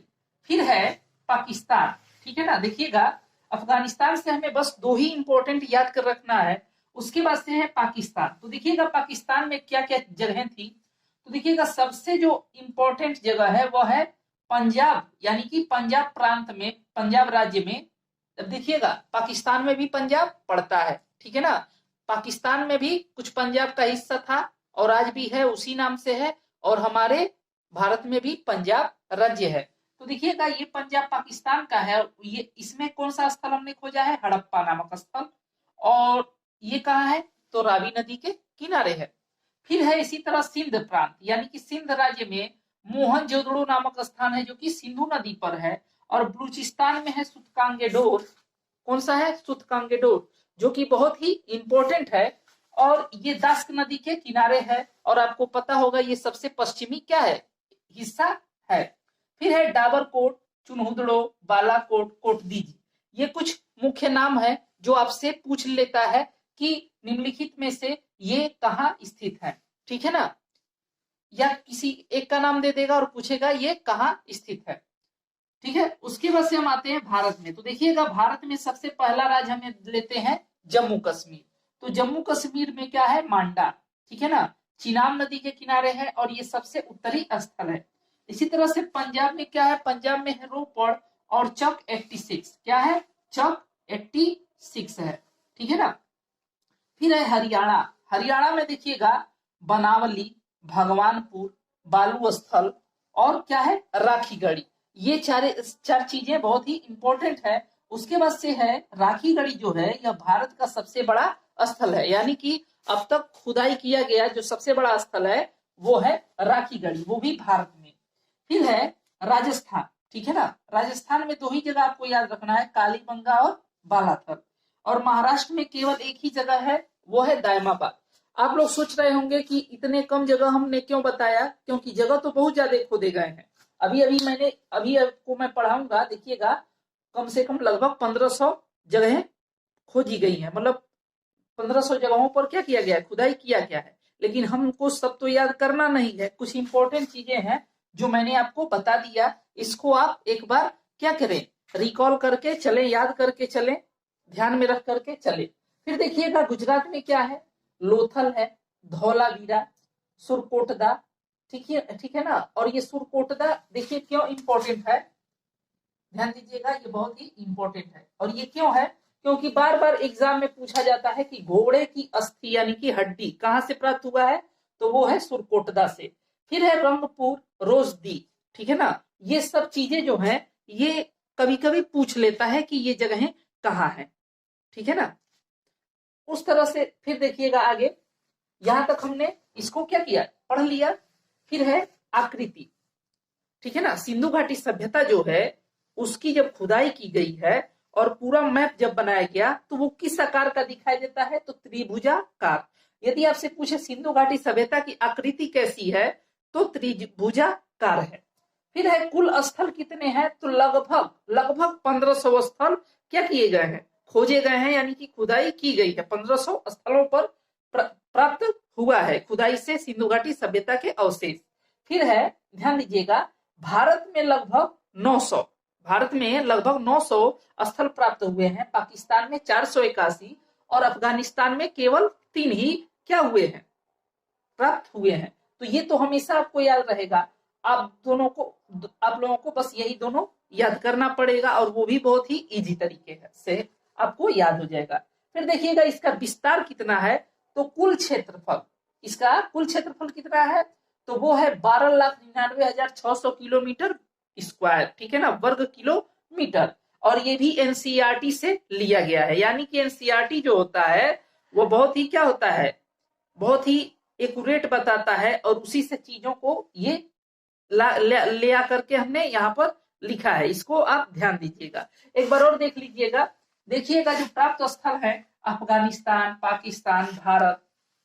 फिर है पाकिस्तान, ठीक है ना। देखिएगा अफगानिस्तान से हमें बस दो ही इंपॉर्टेंट याद कर रखना है, उसके बाद से है पाकिस्तान। तो देखिएगा पाकिस्तान में क्या क्या जगह थी। तो देखिएगा सबसे जो इंपॉर्टेंट जगह है वह है पंजाब, यानी कि पंजाब प्रांत में, पंजाब राज्य में। अब देखिएगा पाकिस्तान में भी पंजाब पड़ता है, ठीक है ना। पाकिस्तान में भी कुछ पंजाब का हिस्सा था और आज भी है, उसी नाम से है। और हमारे भारत में भी पंजाब राज्य है। तो देखिएगा ये पंजाब पाकिस्तान का है। ये इसमें कौन सा स्थल हमने खोजा है, हड़प्पा नामक स्थल। और ये कहाँ है, तो रावी नदी के किनारे है। फिर है इसी तरह सिंध प्रांत, यानी कि सिंध राज्य में मोहनजोदड़ो नामक स्थान है जो कि सिंधु नदी पर है। और बलूचिस्तान में है सुतकांगेडोर। कौन सा है, सुतकांगेडोर, जो कि बहुत ही इंपॉर्टेंट है। और ये दास्क नदी के किनारे है। और आपको पता होगा ये सबसे पश्चिमी क्या है, हिस्सा है। फिर है डाबरकोट, चुनहुदड़ो, बालाकोट, कोटदीज। ये कुछ मुख्य नाम है जो आपसे पूछ लेता है कि निम्नलिखित में से ये कहाँ स्थित है, ठीक है ना। या किसी एक का नाम दे देगा और पूछेगा ये कहाँ स्थित है, ठीक है। उसके बाद से हम आते हैं भारत में। तो देखिएगा भारत में सबसे पहला राज्य हमें लेते हैं जम्मू कश्मीर। तो जम्मू कश्मीर में क्या है, मांडा, ठीक है ना, चिनाब नदी के किनारे है और ये सबसे उत्तरी स्थल है। इसी तरह से पंजाब में क्या है, पंजाब में है रोपड़ और चक 86, क्या है, चक 86 है, ठीक है ना। फिर है हरियाणा। हरियाणा में देखिएगा बनावली, भगवानपुर, बालू स्थल और क्या है, राखीगढ़ी। ये चार चीजें बहुत ही इंपॉर्टेंट है। उसके बाद से है राखीगढ़ी, जो है यह भारत का सबसे बड़ा स्थल है, यानी कि अब तक खुदाई किया गया जो सबसे बड़ा स्थल है वो है राखीगढ़ी, वो भी भारत में। फिर है राजस्थान, ठीक है ना। राजस्थान में दो ही जगह आपको याद रखना है, कालीबंगा और बालाथल। और महाराष्ट्र में केवल एक ही जगह है, वो है दायमाबाद। आप लोग सोच रहे होंगे कि इतने कम जगह हमने क्यों बताया, क्योंकि जगह तो बहुत ज्यादा खोदे गए हैं। अभी आपको मैं पढ़ाऊंगा, देखिएगा कम से कम लगभग 1500 जगह खोजी गई हैं। मतलब 1500 जगहों पर क्या किया गया है, खुदाई किया गया है। लेकिन हमको सब तो याद करना नहीं है, कुछ इंपॉर्टेंट चीजें हैं जो मैंने आपको बता दिया। इसको आप एक बार क्या करें, रिकॉल करके चले, याद करके चले, ध्यान में रख करके चले। फिर देखिएगा गुजरात में क्या है, लोथल है, धौलावीरा, सुरकोटदा, ठीक है ना। और ये सुरकोटदा देखिए क्यों इंपॉर्टेंट है, ध्यान दीजिएगा, ये बहुत ही इंपॉर्टेंट है। और ये क्यों है, क्योंकि बार बार एग्जाम में पूछा जाता है कि घोड़े की अस्थि यानी कि हड्डी कहां से प्राप्त हुआ है, तो वो है सुरकोटदा से। फिर है रंगपुर, रोजदी, ठीक है ना। ये सब चीजें जो है ये कभी कभी पूछ लेता है कि ये जगहें कहाँ है, ठीक है ना। उस तरह से फिर देखिएगा आगे, यहां तक हमने इसको क्या किया, पढ़ लिया। फिर है आकृति, ठीक है ना। सिंधु घाटी सभ्यता जो है उसकी जब खुदाई की गई है और पूरा मैप जब बनाया गया तो वो किस आकार का दिखाई देता है, तो त्रिभुजाकार। यदि आपसे पूछे सिंधु घाटी सभ्यता की आकृति कैसी है, तो त्रिभुजाकार है। फिर है कुल स्थल कितने हैं, तो लगभग लगभग 1500 स्थल क्या किए गए हैं, खोजे गए हैं, यानी कि खुदाई की गई है। 1500 स्थलों पर प्राप्त हुआ है खुदाई से सिंधु घाटी सभ्यता के अवशेष। फिर है ध्यान दीजिएगा, भारत में लगभग 900, भारत में लगभग 900 स्थल प्राप्त हुए हैं, पाकिस्तान में 481 और अफगानिस्तान में केवल 3 ही क्या हुए हैं, प्राप्त हुए हैं। तो ये तो हमेशा आपको याद रहेगा। आप लोगों को बस यही दोनों याद करना पड़ेगा और वो भी बहुत ही इजी तरीके से आपको याद हो जाएगा। फिर देखिएगा इसका विस्तार कितना है, तो कुल क्षेत्रफल, इसका कुल क्षेत्रफल कितना है, तो वो है 12,99,600 किलोमीटर स्क्वायर, ठीक है ना, वर्ग किलोमीटर। और ये भी एनसीईआरटी से लिया गया है, यानी कि एनसीईआरटी जो होता है वो बहुत ही क्या होता है, बहुत ही एक्यूरेट बताता है और उसी से चीजों को ये ले आकर के हमने यहाँ पर लिखा है। इसको आप ध्यान दीजिएगा, एक बार और देख लीजिएगा। देखिएगा जो प्राप्त स्थल है अफगानिस्तान, पाकिस्तान, भारत,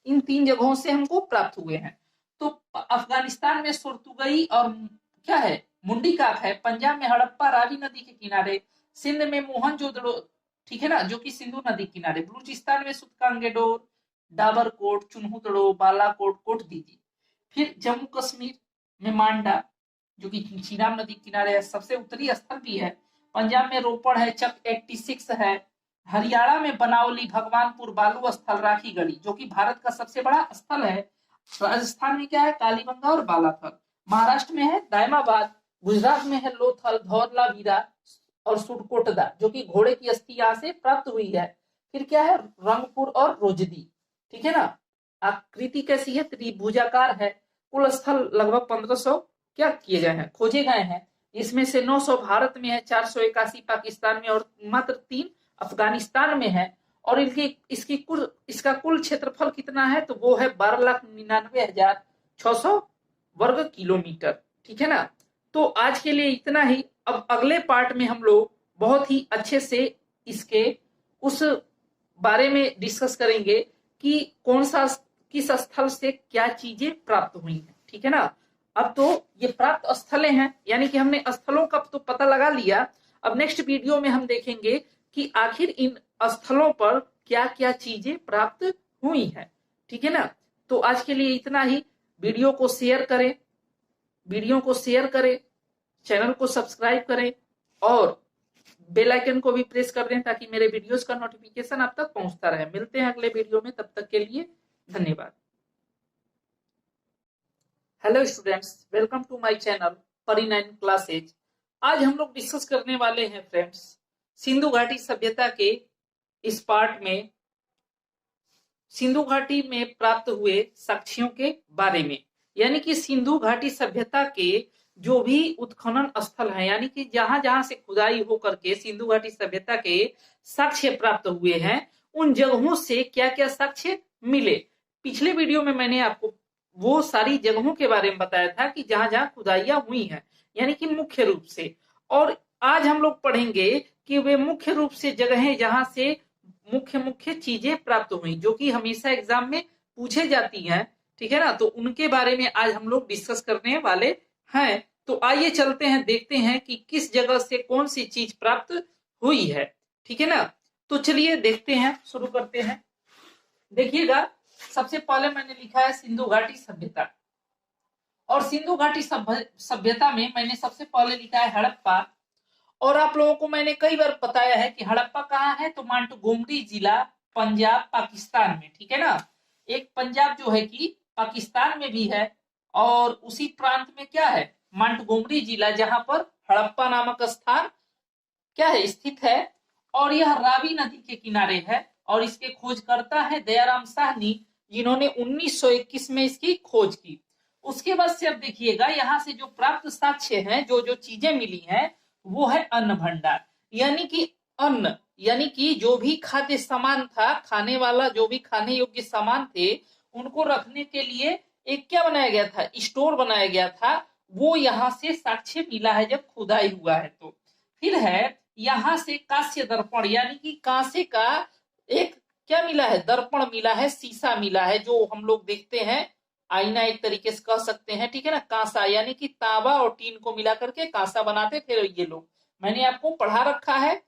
इन 3 जगहों से हमको प्राप्त हुए हैं। तो अफगानिस्तान में सुरतुगई और क्या है मुंडीकाक है, पंजाब में हड़प्पा रावी नदी के किनारे, सिंध में मोहनजोदड़ो, ठीक है ना, जो कि सिंधु नदी किनारे, बलूचिस्तान में सुतकांगेडोर, डाबरकोट, चुनहुतड़ो, बालाकोट, कोट दीजी। फिर जम्मू कश्मीर में मांडा, जो कि चीनाब नदी किनारे है, सबसे उत्तरी स्थल भी है। पंजाब में रोपड़ है, चक 86 है। हरियाणा में बनावली, भगवानपुर, बालू स्थल, राखी गढ़ी, जो कि भारत का सबसे बड़ा स्थल है। राजस्थान में क्या है, कालीबंगा और बालाथल। महाराष्ट्र में है दायमाबाद, गुजरात में है लोथल, धौरलावीरा और सुरकोटदा, जो कि घोड़े की अस्थि यहाँ से प्राप्त हुई है। फिर क्या है, रंगपुर और रोजदी, ठीक है ना। आकृति कैसी है, त्रिभुजाकार है। कुल स्थल लगभग 1500 क्या किए गए हैं, खोजे गए हैं। इसमें से 900 भारत में है, 481 पाकिस्तान में और मात्र 3 अफगानिस्तान में है। और इसका कुल क्षेत्रफल कितना है, तो वो है 12,99,600 वर्ग किलोमीटर, ठीक है ना। तो आज के लिए इतना ही। अब अगले पार्ट में हम लोग बहुत ही अच्छे से इसके उस बारे में डिस्कस करेंगे कि कौन सा किस स्थल से क्या चीजें प्राप्त हुई हैं, ठीक है ना। अब तो ये प्राप्त स्थलें हैं, यानी कि हमने स्थलों का तो पता लगा लिया। अब नेक्स्ट वीडियो में हम देखेंगे कि आखिर इन स्थलों पर क्या क्या चीजें प्राप्त हुई हैं, ठीक है ना। तो आज के लिए इतना ही। वीडियो को शेयर करें, चैनल को सब्सक्राइब करें और बेल आइकन को भी प्रेस कर दें ताकि मेरे वीडियोस का नोटिफिकेशन आप तक पहुंचता रहे। मिलते हैं अगले वीडियो में, तब तक के लिए धन्यवाद। Hello students, welcome to my channel परी9 क्लासेज। आज हम लोग डिस्कस करने वाले हैं फ्रेंड्स सिंधु घाटी सभ्यता के इस पार्ट में सिंधु घाटी में प्राप्त हुए साक्ष्यों के बारे में। यानी कि सिंधु घाटी सभ्यता के जो भी उत्खनन स्थल है, यानी कि जहां जहां से खुदाई होकर के सिंधु घाटी सभ्यता के साक्ष्य प्राप्त हुए हैं, उन जगहों से क्या क्या साक्ष्य मिले। पिछले वीडियो में मैंने आपको वो सारी जगहों के बारे में बताया था कि जहां जहां खुदाइयां हुई हैं, यानी कि मुख्य रूप से। और आज हम लोग पढ़ेंगे कि वे मुख्य रूप से जगहें जहां से मुख्य चीजें प्राप्त हुई, जो कि हमेशा एग्जाम में पूछे जाती हैं, ठीक है ना। तो उनके बारे में आज हम लोग डिस्कस करने वाले हैं। तो आइए चलते हैं, देखते हैं कि किस जगह से कौन सी चीज प्राप्त हुई है, ठीक है ना। तो चलिए देखते हैं, शुरू करते हैं। देखिएगा, सबसे पहले मैंने लिखा है सिंधु घाटी सभ्यता। और सिंधु घाटी सभ्यता में मैंने सबसे पहले लिखा है हड़प्पा। और आप लोगों को मैंने कई बार बताया है कि हड़प्पा कहाँ है, तो मांटगोमरी जिला, पंजाब, पाकिस्तान में, ठीक है ना। एक पंजाब जो है कि पाकिस्तान में भी है, और उसी प्रांत में क्या है, मांटगोमरी जिला, जहां पर हड़प्पा नामक स्थान क्या है, स्थित है। और यह रावी नदी के किनारे है, और इसके खोजकर्ता है दयाराम साहनी, जिन्होंने 1921 में इसकी खोज की। उसके बाद से अब देखिएगा, यहाँ से जो प्राप्त साक्ष्य हैं, जो जो चीजें मिली हैं, वो है अन्न भंडार। यानी कि अन्न, यानी कि जो भी खाद्य सामान था, खाने वाला जो भी खाने योग्य सामान थे, उनको रखने के लिए एक क्या बनाया गया था, स्टोर बनाया गया था। वो यहाँ से साक्ष्य मिला है जब खुदाई हुआ है। तो फिर है यहाँ से कांस्य दर्पण, यानी कि कांसे का एक क्या मिला है, दर्पण मिला है, शीशा मिला है, जो हम लोग देखते हैं, आईना एक तरीके से कह सकते हैं, ठीक है ना। कांसा यानी कि तांबा और टीन को मिला करके कांसा बनाते थे ये लोग, मैंने आपको पढ़ा रखा है,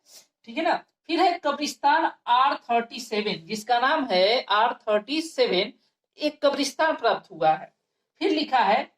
ठीक है ना। फिर है कब्रिस्तान R37, जिसका नाम है R37, एक कब्रिस्तान प्राप्त हुआ है। फिर लिखा है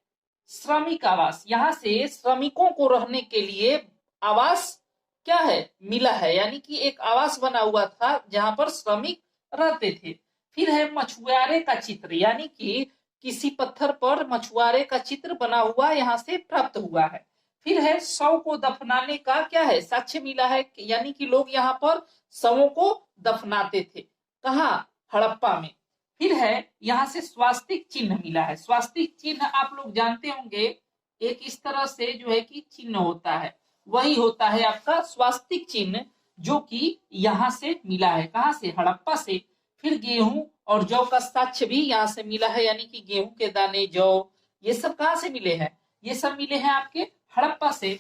श्रमिक आवास, यहाँ से श्रमिकों को रहने के लिए आवास क्या है, मिला है, यानी कि एक आवास बना हुआ था जहां पर श्रमिक रहते थे। फिर है मछुआरे का चित्र, यानी कि किसी पत्थर पर मछुआरे का चित्र बना हुआ यहाँ से प्राप्त हुआ है। फिर है शव को दफनाने का क्या है, साक्ष्य मिला है, यानी कि लोग यहाँ पर शवों को दफनाते थे, कहाँ, हड़प्पा में। फिर है यहाँ से स्वास्तिक चिन्ह मिला है। स्वास्तिक चिन्ह आप लोग जानते होंगे, एक इस तरह से जो है कि चिन्ह होता है, वही होता है आपका स्वास्तिक चिन्ह, जो कि यहाँ से मिला है, कहां से, हड़प्पा से। फिर गेहूं और जौ का साक्ष्य भी यहाँ से मिला है, यानी कि गेहूं के दाने, जौ, ये सब कहां से मिले हैं, ये सब मिले हैं आपके हड़प्पा से।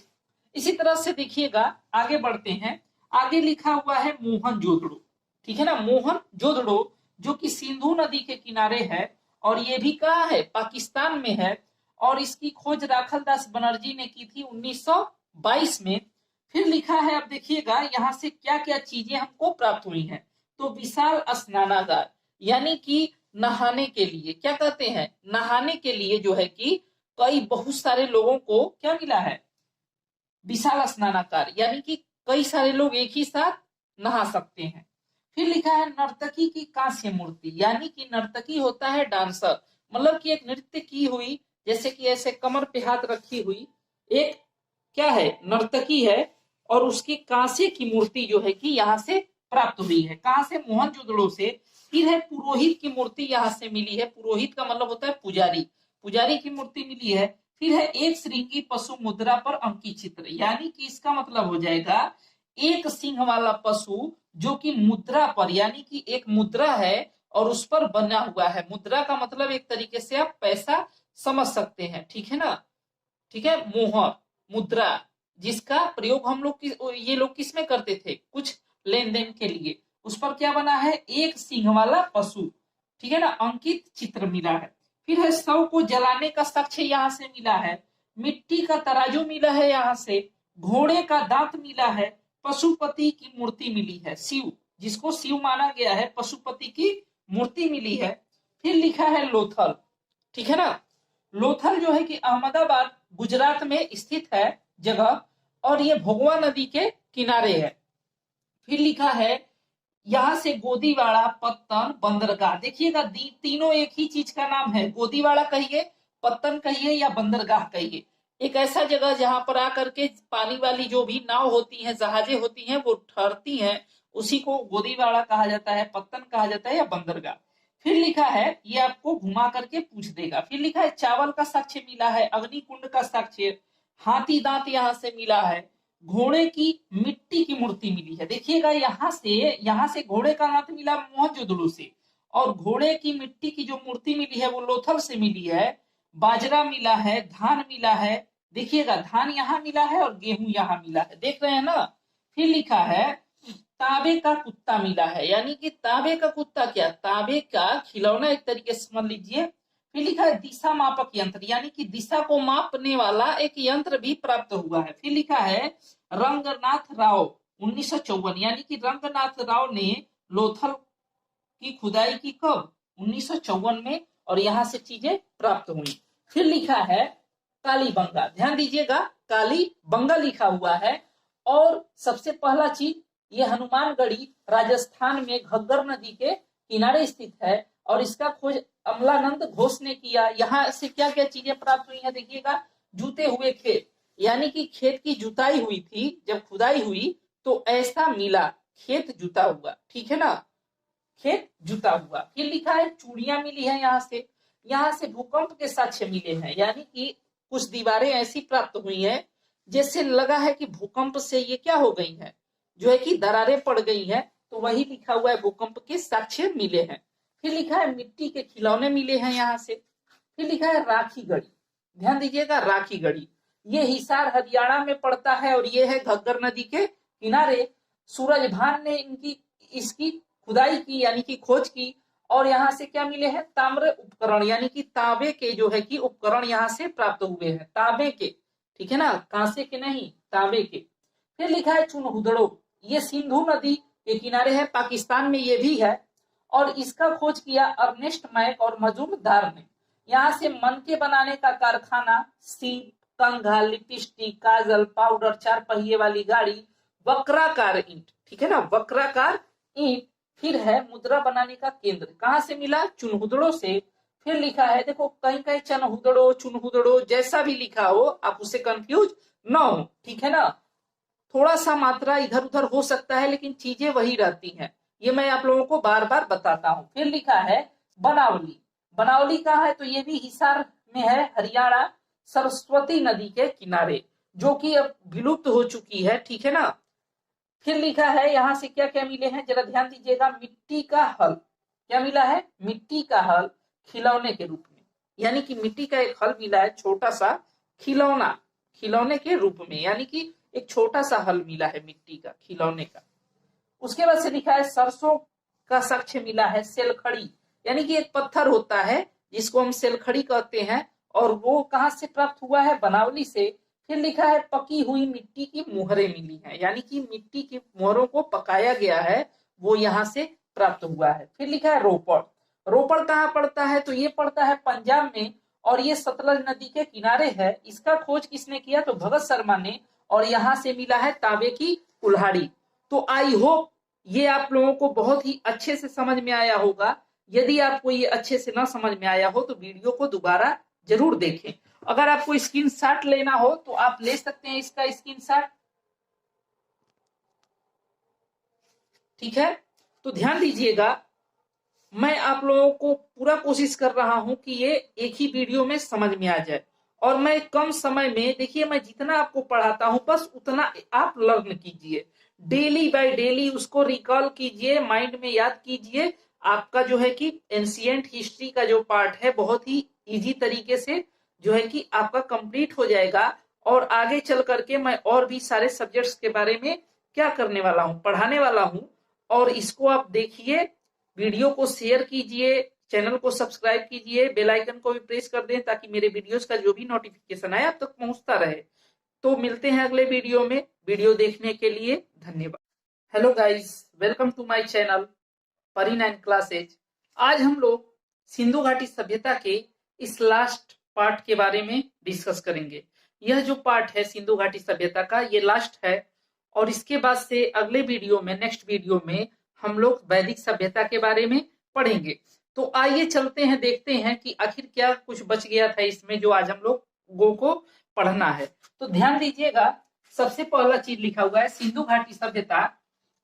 इसी तरह से देखिएगा, आगे बढ़ते हैं। आगे लिखा हुआ है मोहनजोदड़ो, ठीक है ना। मोहनजोदड़ो जो कि सिंधु नदी के किनारे है, और ये भी कहाँ है, पाकिस्तान में है। और इसकी खोज राखल दास बनर्जी ने की थी 1922 में। फिर लिखा है, अब देखिएगा यहाँ से क्या क्या चीजें हमको प्राप्त हुई हैं। तो विशाल स्नानागार, यानी कि नहाने के लिए, क्या कहते हैं, नहाने के लिए जो है कि कई बहुत सारे लोगों को क्या मिला है, विशाल स्नानागार, यानी कि कई सारे लोग एक ही साथ नहा सकते हैं। फिर लिखा है नर्तकी की कांस्य मूर्ति, यानी कि नर्तकी होता है डांसर, मतलब कि एक नृत्य की हुई, जैसे कि ऐसे कमर पे हाथ रखी हुई एक क्या है, नर्तकी है। और उसकी कांसे की मूर्ति जो है कि यहाँ से प्राप्त हुई है, कहां से, मोहनजोदड़ो से। फिर है पुरोहित की मूर्ति यहाँ से मिली है, पुरोहित का मतलब होता है पुजारी, पुजारी की मूर्ति मिली है। फिर है एक श्रृंगी पशु मुद्रा पर अंकित चित्र, यानी कि इसका मतलब हो जाएगा एक सिंह वाला पशु जो कि मुद्रा पर, यानी कि एक मुद्रा है और उस पर बना हुआ है। मुद्रा का मतलब एक तरीके से आप पैसा समझ सकते हैं, ठीक है ना, ठीक है, मोहर, मुद्रा, जिसका प्रयोग हम लोग ये लोग किस में करते थे, कुछ लेन देन के लिए। उस पर क्या बना है, एक सिंह वाला पशु, ठीक है ना, अंकित चित्र मिला है। फिर है शव को जलाने का साक्ष्य यहाँ से मिला है, मिट्टी का तराजू मिला है यहाँ से, घोड़े का दांत मिला है, पशुपति की मूर्ति मिली है, शिव, जिसको शिव माना गया है, पशुपति की मूर्ति मिली है। फिर लिखा है लोथल, ठीक है ना, लोथल जो है कि अहमदाबाद गुजरात में स्थित है जगह, और ये भोगवा नदी के किनारे है। फिर लिखा है यहां से गोदीवाड़ा, पत्तन, बंदरगाह, देखिएगा तीनों एक ही चीज का नाम है, गोदीवाड़ा कहिए, पत्तन कहिए या बंदरगाह कहिए। एक ऐसा जगह जहां पर आकर के पानी वाली जो भी नाव होती हैं, जहाजें होती हैं, वो ठहरती हैं, उसी को गोदीवाड़ा कहा जाता है, पत्तन कहा जाता है या बंदरगाह। फिर लिखा है, ये आपको घुमा करके पूछ देगा। फिर लिखा है चावल का साक्ष्य मिला है, अग्निकुंड का साक्ष्य, हाथी दांत यहाँ से मिला है, घोड़े की मिट्टी की मूर्ति मिली है। देखिएगा यहाँ से घोड़े का दांत मिला मोहनजोदड़ो से, और घोड़े की मिट्टी की जो मूर्ति मिली है वो लोथल से मिली है। बाजरा मिला है, धान मिला है, देखिएगा धान यहाँ मिला है और गेहूं यहाँ मिला है, देख रहे हैं ना। फिर लिखा है तांबे का कुत्ता मिला है, यानी कि तांबे का कुत्ता क्या, तांबे का खिलौना एक तरीके से समझ लीजिए। फिर लिखा है दिशा मापक यंत्र, यानी कि दिशा को मापने वाला एक यंत्र भी प्राप्त हुआ है। फिर लिखा है रंगनाथ राव 1954, यानी कि रंगनाथ राव ने लोथल की खुदाई की कब, 1954 में, और यहां से चीजें प्राप्त हुई। फिर लिखा है कालीबंगा, ध्यान दीजिएगा, कालीबंगा लिखा हुआ है। और सबसे पहला चीज, ये हनुमानगढ़ी राजस्थान में घग्गर नदी के किनारे स्थित है, और इसका खोज अमलानंद घोष ने किया। यहाँ से क्या क्या चीजें प्राप्त हुई हैं, देखिएगा, जूते हुए खेत, यानी कि खेत की जुताई हुई थी, जब खुदाई हुई तो ऐसा मिला, खेत जुता हुआ, ठीक है ना, खेत जुता हुआ। फिर लिखा है चूड़ियां मिली है यहाँ से भूकंप के साक्ष्य मिले हैं, यानी कि कुछ दीवारें ऐसी प्राप्त हुई हैं जैसे लगा है कि भूकंप से ये क्या हो गई है, जो है कि दरारें पड़ गई हैं, तो वही लिखा हुआ है, भूकंप के साक्ष्य मिले हैं। फिर लिखा है मिट्टी के खिलौने मिले हैं यहाँ से। फिर लिखा है राखी गढ़ी, ध्यान दीजिएगा, राखी गढ़ी, ये हिसार हरियाणा में पड़ता है, और ये है घग्गर नदी के किनारे। सूरजभान ने इसकी खुदाई की, यानी कि खोज की, और यहाँ से क्या मिले हैं, ताम्र उपकरण, यानी कि तांबे के जो है कि उपकरण यहाँ से प्राप्त हुए हैं, तांबे के, ठीक है ना, कांसे के नहीं, तांबे के। फिर लिखा है चुनहुदड़ो, ये सिंधु नदी के किनारे है, पाकिस्तान में ये भी है, और इसका खोज किया अर्नेस्ट मैक और मजूमदार ने। यहाँ से मन के बनाने का कारखाना, सीप, कंघा, लिपस्टिक, काजल, पाउडर, 4 पहिए वाली गाड़ी, वक्राकार ईंट, ठीक है ना, वक्राकार ईंट। फिर है मुद्रा बनाने का केंद्र, कहां से मिला, चुनहुदड़ो से। फिर लिखा है, देखो कहीं कहीं चनहुदड़ो, चुनहुदड़ो, जैसा भी लिखा हो आप उससे कंफ्यूज ना हो, ठीक है ना, थोड़ा सा मात्रा इधर उधर हो सकता है, लेकिन चीजें वही रहती हैं, ये मैं आप लोगों को बार बार बताता हूं। फिर लिखा है बनावली, बनावली कहाँ है, तो ये भी हिसार में है, हरियाणा, सरस्वती नदी के किनारे, जो कि अब विलुप्त हो चुकी है, ठीक है ना। फिर लिखा है यहाँ से क्या क्या मिले हैं, जरा ध्यान दीजिएगा, मिट्टी का हल, क्या मिला है, मिट्टी का हल खिलौने के रूप में, यानी कि मिट्टी का एक हल मिला है, छोटा सा खिलौना, खिलौने के रूप में, यानी कि एक छोटा सा हल मिला है मिट्टी का, खिलौने का। उसके बाद से लिखा है सरसों का साक्ष्य मिला है, सेलखड़ी, यानी कि एक पत्थर होता है जिसको हम सेलखड़ी कहते हैं, और वो कहाँ से प्राप्त हुआ है? बनावली से। फिर लिखा है पकी हुई मिट्टी की मुहरें मिली हैं, यानी कि मिट्टी की मुहरों को पकाया गया है, वो यहाँ से प्राप्त हुआ है। फिर लिखा है रोपड़। रोपड़ कहाँ पड़ता है? तो ये पड़ता है पंजाब में, और ये सतलज नदी के किनारे है। इसका खोज किसने किया? तो भगत शर्मा ने, और यहाँ से मिला है तांबे की कुल्हाड़ी। तो आई होप ये आप लोगों को बहुत ही अच्छे से समझ में आया होगा। यदि आपको ये अच्छे से ना समझ में आया हो तो वीडियो को दोबारा जरूर देखें। अगर आपको स्क्रीनशॉट लेना हो तो आप ले सकते हैं इसका स्क्रीनशॉट। ठीक है, तो ध्यान दीजिएगा, मैं आप लोगों को पूरा कोशिश कर रहा हूं कि ये एक ही वीडियो में समझ में आ जाए, और मैं कम समय में, देखिए मैं जितना आपको पढ़ाता हूं बस उतना आप लर्न कीजिए, डेली बाय डेली उसको रिकॉल कीजिए, माइंड में याद कीजिए। आपका जो है कि एंशिएंट हिस्ट्री का जो पार्ट है बहुत ही इजी तरीके से जो है कि आपका कंप्लीट हो जाएगा, और आगे चल करके मैं और भी सारे सब्जेक्ट्स के बारे में क्या करने वाला हूं, पढ़ाने वाला हूं। और इसको आप देखिए, वीडियो को शेयर कीजिए, चैनल को सब्सक्राइब कीजिए, बेल आइकन को भी प्रेस कर दें ताकि मेरे वीडियोस का जो भी नोटिफिकेशन आए आप तक पहुंचता रहे। तो मिलते हैं अगले वीडियो में। वीडियो देखने के लिए धन्यवाद। Hello guys, welcome to my channel Pari 9 classes. आज हम लोग सिंधु घाटी सभ्यता के इस लास्ट पार्ट के बारे में डिस्कस करेंगे। यह जो पार्ट है सिंधु घाटी सभ्यता का, ये लास्ट है, और इसके बाद से अगले वीडियो में, नेक्स्ट वीडियो में हम लोग वैदिक सभ्यता के बारे में पढ़ेंगे। तो आइए चलते हैं, देखते हैं कि आखिर क्या कुछ बच गया था इसमें जो आज हम लोगों को पढ़ना है। तो ध्यान दीजिएगा, सबसे पहला चीज लिखा हुआ है सिंधु घाटी सभ्यता,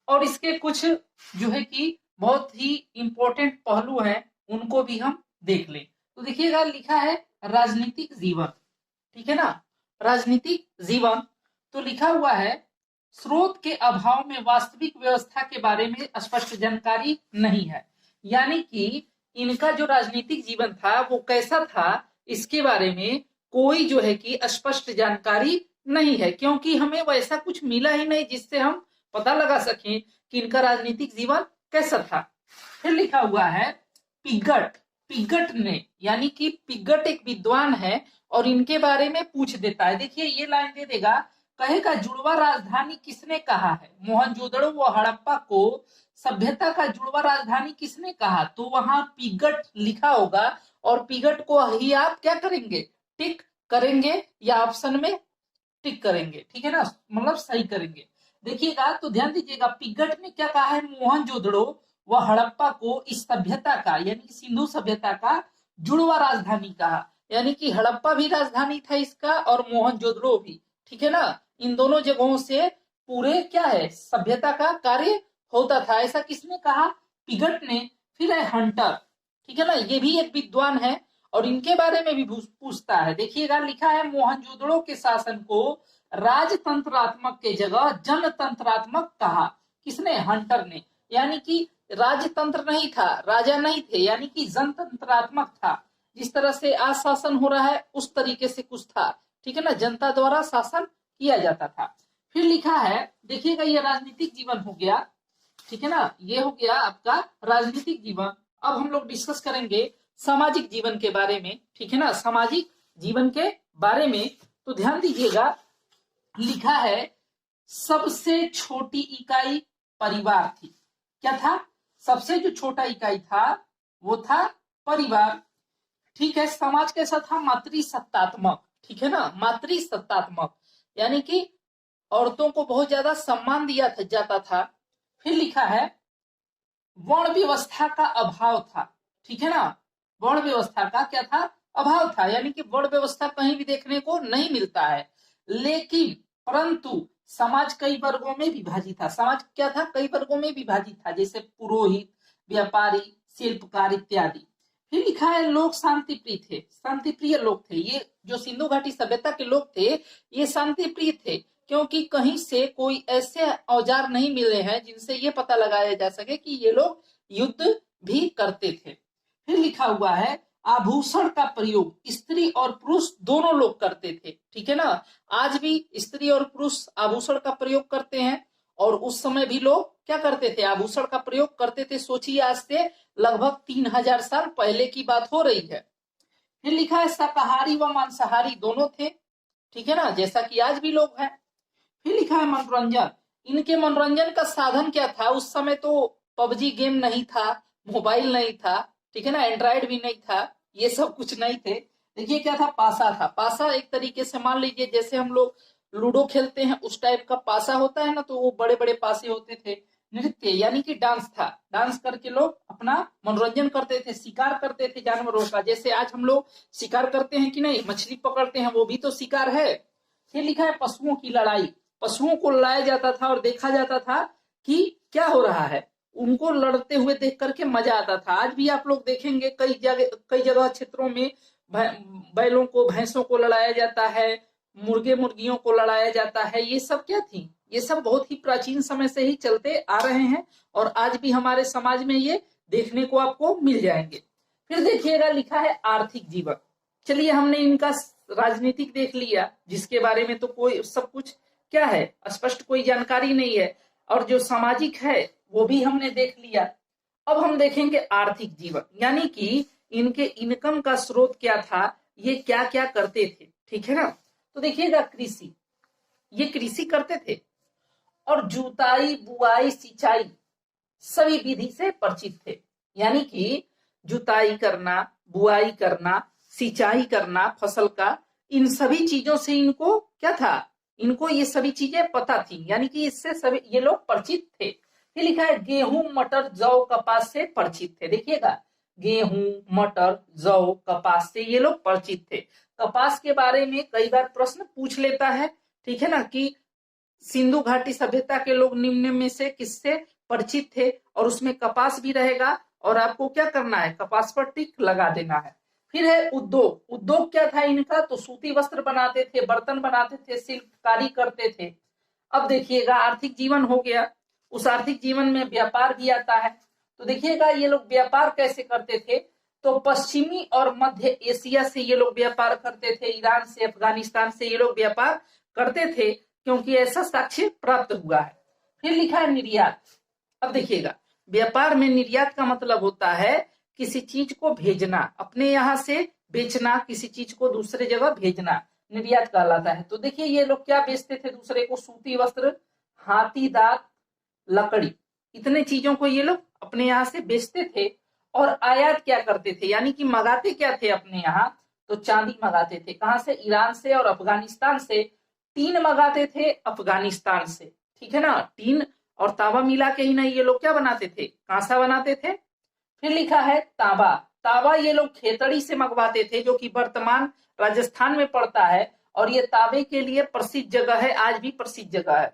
और इसके कुछ जो है कि बहुत ही इंपॉर्टेंट पहलू हैं, उनको भी हम देख लें। तो देखिएगा, लिखा है राजनीतिक जीवन। ठीक है ना, राजनीतिक जीवन। तो लिखा हुआ है स्रोत के अभाव में वास्तविक व्यवस्था के बारे में स्पष्ट जानकारी नहीं है, यानी कि इनका जो राजनीतिक जीवन था वो कैसा था, इसके बारे में कोई जो है कि स्पष्ट जानकारी नहीं है, क्योंकि हमें वैसा कुछ मिला ही नहीं जिससे हम पता लगा सकें कि इनका राजनीतिक जीवन कैसा था। फिर लिखा हुआ है पिगट। पिगट ने, यानी कि पिगट एक विद्वान है और इनके बारे में पूछ देता है। देखिए ये लाइन दे देगा, कहेगा जुड़वा राजधानी किसने कहा है? मोहनजोदड़ो व हड़प्पा को सभ्यता का जुड़वा राजधानी किसने कहा? तो वहां पिगट लिखा होगा, और पिगट को ही आप क्या करेंगे? टिक करेंगे, या ऑप्शन में टिक करेंगे। ठीक है ना, मतलब सही करेंगे। देखिएगा, तो ध्यान दीजिएगा, पिगट ने क्या कहा है? मोहनजोदड़ो व हड़प्पा को इस सभ्यता का, यानी सिंधु सभ्यता का जुड़वा राजधानी कहा, यानी कि हड़प्पा भी राजधानी था इसका और मोहनजोदड़ो भी। ठीक है ना, इन दोनों जगहों से पूरे क्या है, सभ्यता का कार्य होता था, ऐसा किसने कहा? पिगट ने। फिर है हंटर। ठीक है ना, ये भी एक विद्वान है और इनके बारे में भी पूछता है। देखिएगा, लिखा है मोहनजोदड़ो के शासन को राजतंत्रात्मक के जगह जनतंत्रात्मक कहा। किसने? हंटर ने। यानी कि राजतंत्र नहीं था, राजा नहीं थे, यानी कि जनतंत्रात्मक था। जिस तरह से आज शासन हो रहा है उस तरीके से कुछ था। ठीक है ना, जनता द्वारा शासन किया जाता था। फिर लिखा है, देखिएगा, ये राजनीतिक जीवन हो गया। ठीक है ना, ये हो गया आपका राजनीतिक जीवन। अब हम लोग डिस्कस करेंगे सामाजिक जीवन के बारे में। ठीक है ना, सामाजिक जीवन के बारे में तो ध्यान दीजिएगा, लिखा है सबसे छोटी इकाई परिवार थी। क्या था? सबसे जो छोटा इकाई था वो था परिवार। ठीक है, समाज कैसा था? मातृसत्तात्मक। ठीक है ना, मातृसत्तात्मक, यानी कि औरतों को बहुत ज्यादा सम्मान दिया जाता था। फिर लिखा है वर्ण व्यवस्था का अभाव था। ठीक है ना, वर्ण व्यवस्था का क्या था? अभाव था, यानी कि वर्ण व्यवस्था कहीं भी देखने को नहीं मिलता है। लेकिन परंतु समाज कई वर्गों में विभाजित था। समाज क्या था? कई वर्गों में विभाजित था, जैसे पुरोहित, व्यापारी, शिल्पकार इत्यादि। फिर लिखा है लोग शांति प्रिय थे। शांति प्रिय लोग थे ये जो सिंधु घाटी सभ्यता के लोग थे, ये शांति प्रिय थे, क्योंकि कहीं से कोई ऐसे औजार नहीं मिले हैं जिनसे ये पता लगाया जा सके कि ये लोग युद्ध भी करते थे। फिर लिखा हुआ है आभूषण का प्रयोग स्त्री और पुरुष दोनों लोग करते थे। ठीक है ना, आज भी स्त्री और पुरुष आभूषण का प्रयोग करते हैं, और उस समय भी लोग क्या करते थे? आभूषण का प्रयोग करते थे। सोचिए, आज से लगभग 3000 साल पहले की बात हो रही है। फिर लिखा है शाकाहारी व मांसाहारी दोनों थे, ठीक है ना, जैसा कि आज भी लोग हैं। फिर लिखा है मनोरंजन, इनके मनोरंजन का साधन क्या था? उस समय तो पबजी गेम नहीं था, मोबाइल नहीं था, ठीक है ना, एंड्रॉइड भी नहीं था, ये सब कुछ नहीं थे। देखिए क्या था, पासा था। पासा एक तरीके से मान लीजिए जैसे हम लोग लूडो खेलते हैं उस टाइप का पासा होता है ना, तो वो बड़े बड़े पासे होते थे। नृत्य यानी कि डांस था, डांस करके लोग अपना मनोरंजन करते थे, शिकार करते थे जानवरों का, जैसे आज हम लोग शिकार करते हैं कि नहीं, मछली पकड़ते हैं, वो भी तो शिकार है। फिर लिखा है पशुओं की लड़ाई, पशुओं को लाया जाता था और देखा जाता था कि क्या हो रहा है, उनको लड़ते हुए देख करके मजा आता था। आज भी आप लोग देखेंगे कई जगह क्षेत्रों में बैलों को भैंसों को लड़ाया जाता है, मुर्गे मुर्गियों को लड़ाया जाता है। ये सब क्या थी, ये सब बहुत ही प्राचीन समय से ही चलते आ रहे हैं और आज भी हमारे समाज में ये देखने को आपको मिल जाएंगे। फिर देखिएगा लिखा है आर्थिक जीवन। चलिए हमने इनका राजनीतिक देख लिया, जिसके बारे में तो कोई सब कुछ क्या है, स्पष्ट कोई जानकारी नहीं है, और जो सामाजिक है वो भी हमने देख लिया। अब हम देखेंगे आर्थिक जीवन, यानी कि इनके इनकम का स्रोत क्या था, ये क्या क्या करते थे, ठीक है ना। तो देखिएगा कृषि, ये कृषि करते थे और जुताई बुआई सिंचाई सभी विधि से परिचित थे, यानी कि जुताई करना, बुआई करना, सिंचाई करना फसल का, इन सभी चीजों से इनको क्या था, इनको ये सभी चीजें पता थी, यानी कि इससे सभी ये लोग परिचित थे। फिर लिखा है गेहूं मटर जौ कपास से परिचित थे। देखिएगा गेहूं मटर जौ कपास से ये लोग परिचित थे। कपास के बारे में कई बार प्रश्न पूछ लेता है, ठीक है ना, कि सिंधु घाटी सभ्यता के लोग निम्न में से किससे परिचित थे, और उसमें कपास भी रहेगा और आपको क्या करना है, कपास पर टिक लगा देना है। फिर है उद्योग, उद्योग क्या था इनका, तो सूती वस्त्र बनाते थे, बर्तन बनाते थे, शिल्पकारी करते थे। अब देखिएगा आर्थिक जीवन हो गया, उस आर्थिक जीवन में व्यापार भी आता है। तो देखिएगा ये लोग व्यापार कैसे करते थे, तो पश्चिमी और मध्य एशिया से ये लोग व्यापार करते थे, ईरान से अफगानिस्तान से ये लोग व्यापार करते थे, क्योंकि ऐसा साक्ष्य प्राप्त हुआ है। फिर लिखा है निर्यात। अब देखिएगा व्यापार में निर्यात का मतलब होता है किसी चीज को भेजना, अपने यहां से बेचना, किसी चीज को दूसरे जगह भेजना, निर्यात कहलाता है। तो देखिए ये लोग क्या बेचते थे दूसरे को, सूती वस्त्र, हाथी दांत, लकड़ी, इतने चीजों को ये लोग अपने यहाँ से बेचते थे। और आयात क्या करते थे, यानी कि मंगाते क्या थे अपने यहाँ, तो चांदी मंगाते थे। कहां से, ईरान से और अफगानिस्तान से। टीन मंगाते थे अफगानिस्तान से, ठीक है ना, टीन और तांबा मिला के ही ना ये लोग क्या बनाते थे, कांसा बनाते थे। फिर लिखा है तांबा, तांबा ये लोग खेतड़ी से मंगवाते थे, जो कि वर्तमान राजस्थान में पड़ता है, और ये तांबे के लिए प्रसिद्ध जगह है, आज भी प्रसिद्ध जगह है।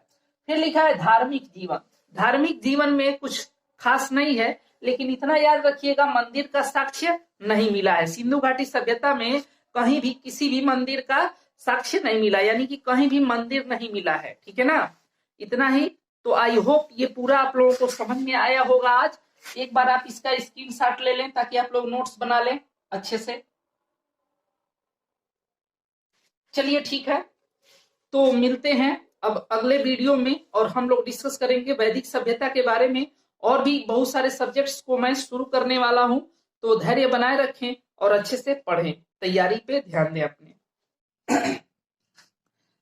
फिर लिखा है धार्मिक जीवन। धार्मिक जीवन में कुछ खास नहीं है, लेकिन इतना याद रखिएगा मंदिर का साक्ष्य नहीं मिला है सिंधु घाटी सभ्यता में, कहीं भी किसी भी मंदिर का साक्ष्य नहीं मिला, यानी कि कहीं भी मंदिर नहीं मिला है, ठीक है ना। इतना ही। तो आई होप ये पूरा आप लोगों को समझ में आया होगा आज। एक बार आप इसका स्क्रीनशॉट ले लें ताकि आप लोग नोट्स बना लें अच्छे से। चलिए ठीक है, तो मिलते हैं अब अगले वीडियो में, और हम लोग डिस्कस करेंगे वैदिक सभ्यता के बारे में। और भी बहुत सारे सब्जेक्ट्स को मैं शुरू करने वाला हूं, तो धैर्य बनाए रखें और अच्छे से पढ़ें, तैयारी पे ध्यान दें अपने।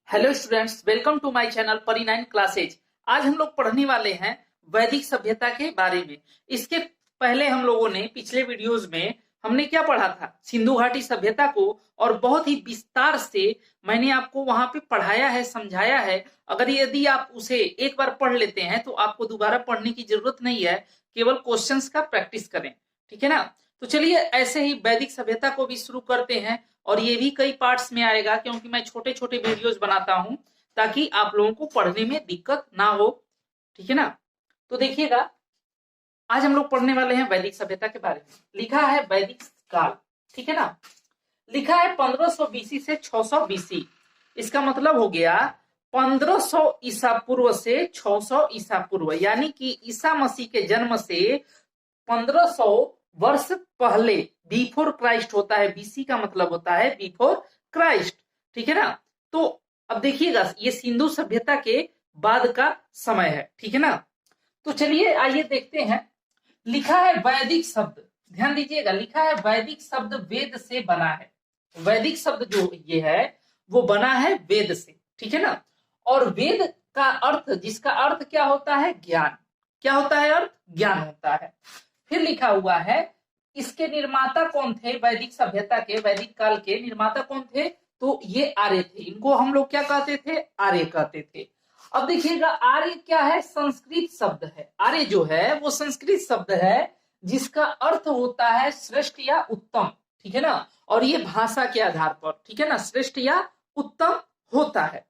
Hello students, welcome to my channel परी9 क्लासेज। आज हम लोग पढ़ने वाले हैं वैदिक सभ्यता के बारे में। इसके पहले हम लोगों ने पिछले वीडियोस में हमने क्या पढ़ा था, सिंधु घाटी सभ्यता को, और बहुत ही विस्तार से मैंने आपको वहां पे पढ़ाया है, समझाया है। अगर यदि आप उसे एक बार पढ़ लेते हैं तो आपको दोबारा पढ़ने की जरूरत नहीं है, केवल क्वेश्चंस का प्रैक्टिस करें, ठीक है ना। तो चलिए ऐसे ही वैदिक सभ्यता को भी शुरू करते हैं, और ये भी कई पार्ट्स में आएगा, क्योंकि मैं छोटे छोटे वीडियोस बनाता हूं ताकि आप लोगों को पढ़ने में दिक्कत ना हो, ठीक है ना। तो देखिएगा आज हम लोग पढ़ने वाले हैं वैदिक सभ्यता के बारे में। लिखा है वैदिक काल, ठीक है ना, लिखा है 1500 बीसी से 600 बीसी। इसका मतलब हो गया 1500 ईसा पूर्व से 600 ईसा पूर्व, यानी कि ईसा मसीह के जन्म से 1500 वर्ष पहले, बिफोर क्राइस्ट होता है, बीसी का मतलब होता है बिफोर क्राइस्ट, ठीक है ना। तो अब देखिएगा ये सिंधु सभ्यता के बाद का समय है, ठीक है ना। तो चलिए आइए देखते हैं। लिखा है वैदिक शब्द, ध्यान दीजिएगा, लिखा है वैदिक शब्द वेद से बना है। वैदिक शब्द जो ये है वो बना है वेद से, ठीक है ना। और वेद का अर्थ, जिसका अर्थ क्या होता है, ज्ञान। क्या होता है अर्थ, ज्ञान होता है। फिर लिखा हुआ है इसके निर्माता कौन थे, वैदिक सभ्यता के, वैदिक काल के निर्माता कौन थे, तो ये आर्य थे। इनको हम लोग क्या कहते थे, आर्य कहते थे। अब देखिएगा आर्य क्या है, संस्कृत शब्द है। आर्य जो है वो संस्कृत शब्द है जिसका अर्थ होता है श्रेष्ठ या उत्तम, ठीक है ना। और ये भाषा के आधार पर, ठीक है ना, श्रेष्ठ या उत्तम होता है।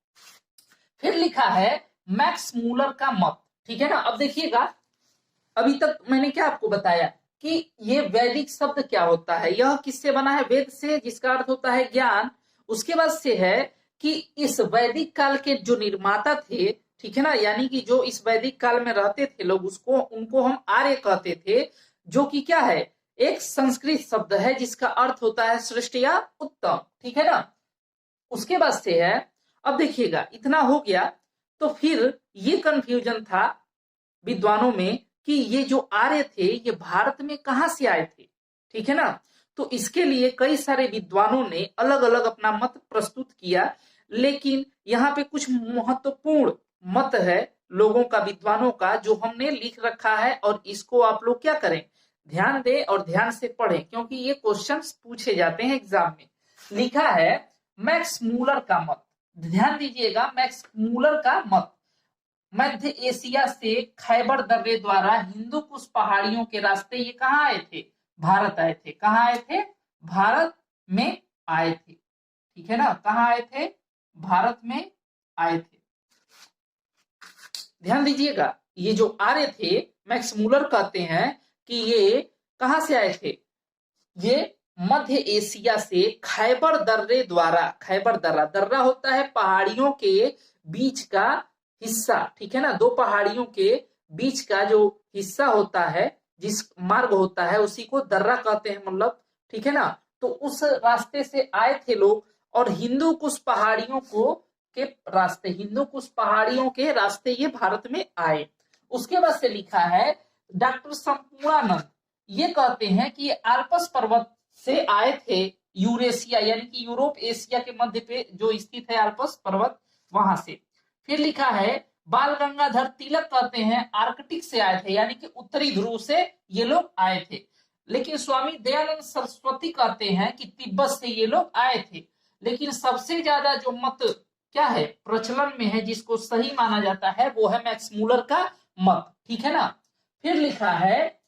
फिर लिखा है मैक्स मूलर का मत, ठीक है ना। अब देखिएगा अभी तक मैंने क्या आपको बताया कि ये वैदिक शब्द क्या होता है, यह किससे बना है, वेद से, जिसका अर्थ होता है ज्ञान। उसके बाद से है कि इस वैदिक काल के जो निर्माता थे, ठीक है ना, यानी कि जो इस वैदिक काल में रहते थे लोग, उसको उनको हम आर्य कहते थे, जो कि क्या है, एक संस्कृत शब्द है जिसका अर्थ होता है श्रेष्ठ या उत्तम, ठीक है ना। उसके बाद से है, अब देखिएगा इतना हो गया, तो फिर ये कंफ्यूजन था विद्वानों में कि ये जो आर्य थे ये भारत में कहां से आए थे, ठीक है ना। तो इसके लिए कई सारे विद्वानों ने अलग अलग अपना मत प्रस्तुत किया, लेकिन यहाँ पे कुछ महत्वपूर्ण मत है लोगों का, विद्वानों का, जो हमने लिख रखा है, और इसको आप लोग क्या करें, ध्यान दें और ध्यान से पढ़ें, क्योंकि ये क्वेश्चंस पूछे जाते हैं एग्जाम में। लिखा है मैक्स मूलर का मत, ध्यान दीजिएगा, मैक्स मूलर का मत, मध्य एशिया से खैबर दर्रे द्वारा हिंदू कुश पहाड़ियों के रास्ते ये कहाँ आए थे, भारत आए थे। कहाँ आए थे, भारत में आए थे, ठीक है ना। कहाँ आए थे, भारत में आए थे। ध्यान दीजिएगा ये जो आर्य थे, मैक्स मूलर कहते हैं कि ये कहां से आए थे, ये मध्य एशिया से खैबर दर्रे द्वारा, खैबर दर्रा, दर्रा होता है पहाड़ियों के बीच का हिस्सा, ठीक है ना, दो पहाड़ियों के बीच का जो हिस्सा होता है, जिस मार्ग होता है उसी को दर्रा कहते हैं, मतलब, ठीक है ना। तो उस रास्ते से आए थे लोग, और हिंदू कुश पहाड़ियों को के रास्ते, हिंदू कुश पहाड़ियों के रास्ते ये भारत में आए। उसके बाद से लिखा है डॉक्टर संपूर्णानंद ये कहते हैं कि आल्पस पर्वत से आए थे, यूरेशिया यानी कि यूरोप एशिया के मध्य पे जो स्थित है आल्पस पर्वत, वहां से। फिर लिखा है बाल गंगाधर तिलक कहते हैं आर्कटिक से आए थे, यानी कि उत्तरी ध्रुव से ये लोग आए थे। लेकिन स्वामी दयानंद सरस्वती कहते हैं कि तिब्बत से ये लोग आए थे। लेकिन सबसे ज्यादा जो मत क्या है, प्रचलन में है, जिसको सही माना जाता है, वो है मैक्स मूलर का मत, ठीक है ना। फिर लिखा है,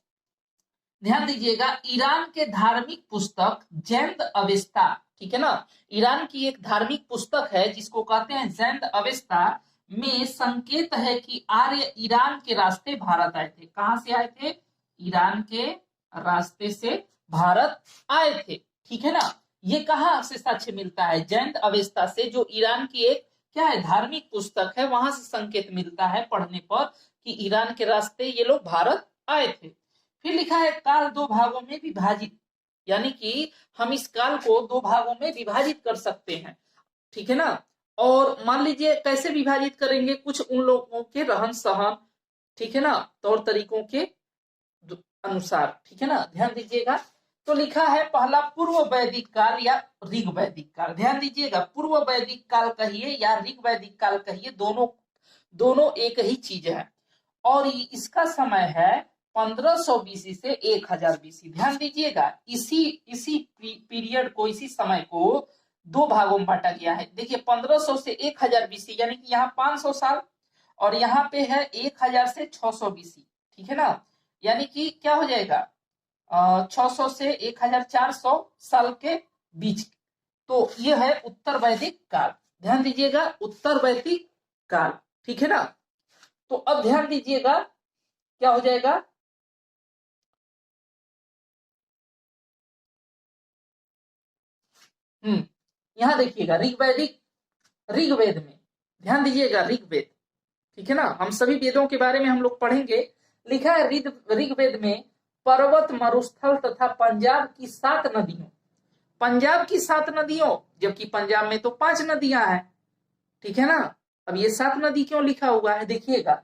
ध्यान दीजिएगा, ईरान के धार्मिक पुस्तक जैंद अवेस्ता, ठीक है ना, ईरान की एक धार्मिक पुस्तक है जिसको कहते हैं जैंद अवेस्ता, में संकेत है कि आर्य ईरान के रास्ते भारत आए थे। कहां से आए थे, ईरान के रास्ते से भारत आए थे, ठीक है ना। ये कहां से साक्ष्य मिलता है, जैंद अवेस्ता से, जो ईरान की एक क्या है, धार्मिक पुस्तक है, वहां से संकेत मिलता है पढ़ने पर कि ईरान के रास्ते ये लोग भारत आए थे। फिर लिखा है काल दो भागों में विभाजित, यानी कि हम इस काल को दो भागों में विभाजित कर सकते हैं, ठीक है ना। और मान लीजिए कैसे विभाजित करेंगे, कुछ उन लोगों के रहन सहन, ठीक है ना, तौर तरीकों के अनुसार, ठीक है ना। ध्यान दीजिएगा, तो लिखा है पहला पूर्व वैदिक काल या ऋग वैदिक काल। ध्यान दीजिएगा, पूर्व वैदिक काल कहिए या ऋग वैदिक काल कहिए, दोनों दोनों एक ही चीज है। और इसका समय है 1500 बीसी से 1000 बीसी। ध्यान दीजिएगा, इसी पीरियड को, इसी समय को दो भागों में बांटा गया है। देखिए 1500 से 1000 बीसी, यानी कि यहाँ 500 साल, और यहाँ पे है 1000 से 600 बीसी, ठीक है ना। यानी कि क्या हो जाएगा, 600 से 1400 साल के बीच। तो ये है उत्तर वैदिक काल। ध्यान दीजिएगा, उत्तर वैदिक काल, ठीक है ना। तो अब ध्यान दीजिएगा क्या हो जाएगा, यहां देखिएगा ऋग्वेद में, ध्यान दीजिएगा ऋग्वेद, ठीक है ना, हम सभी वेदों के बारे में हम लोग पढ़ेंगे। लिखा है ऋग्वेद में पर्वत, मरुस्थल तथा पंजाब की 7 नदियों, पंजाब की 7 नदियों, जबकि पंजाब में तो 5 नदियां हैं, ठीक है ना। अब ये 7 नदी क्यों लिखा हुआ है, देखिएगा,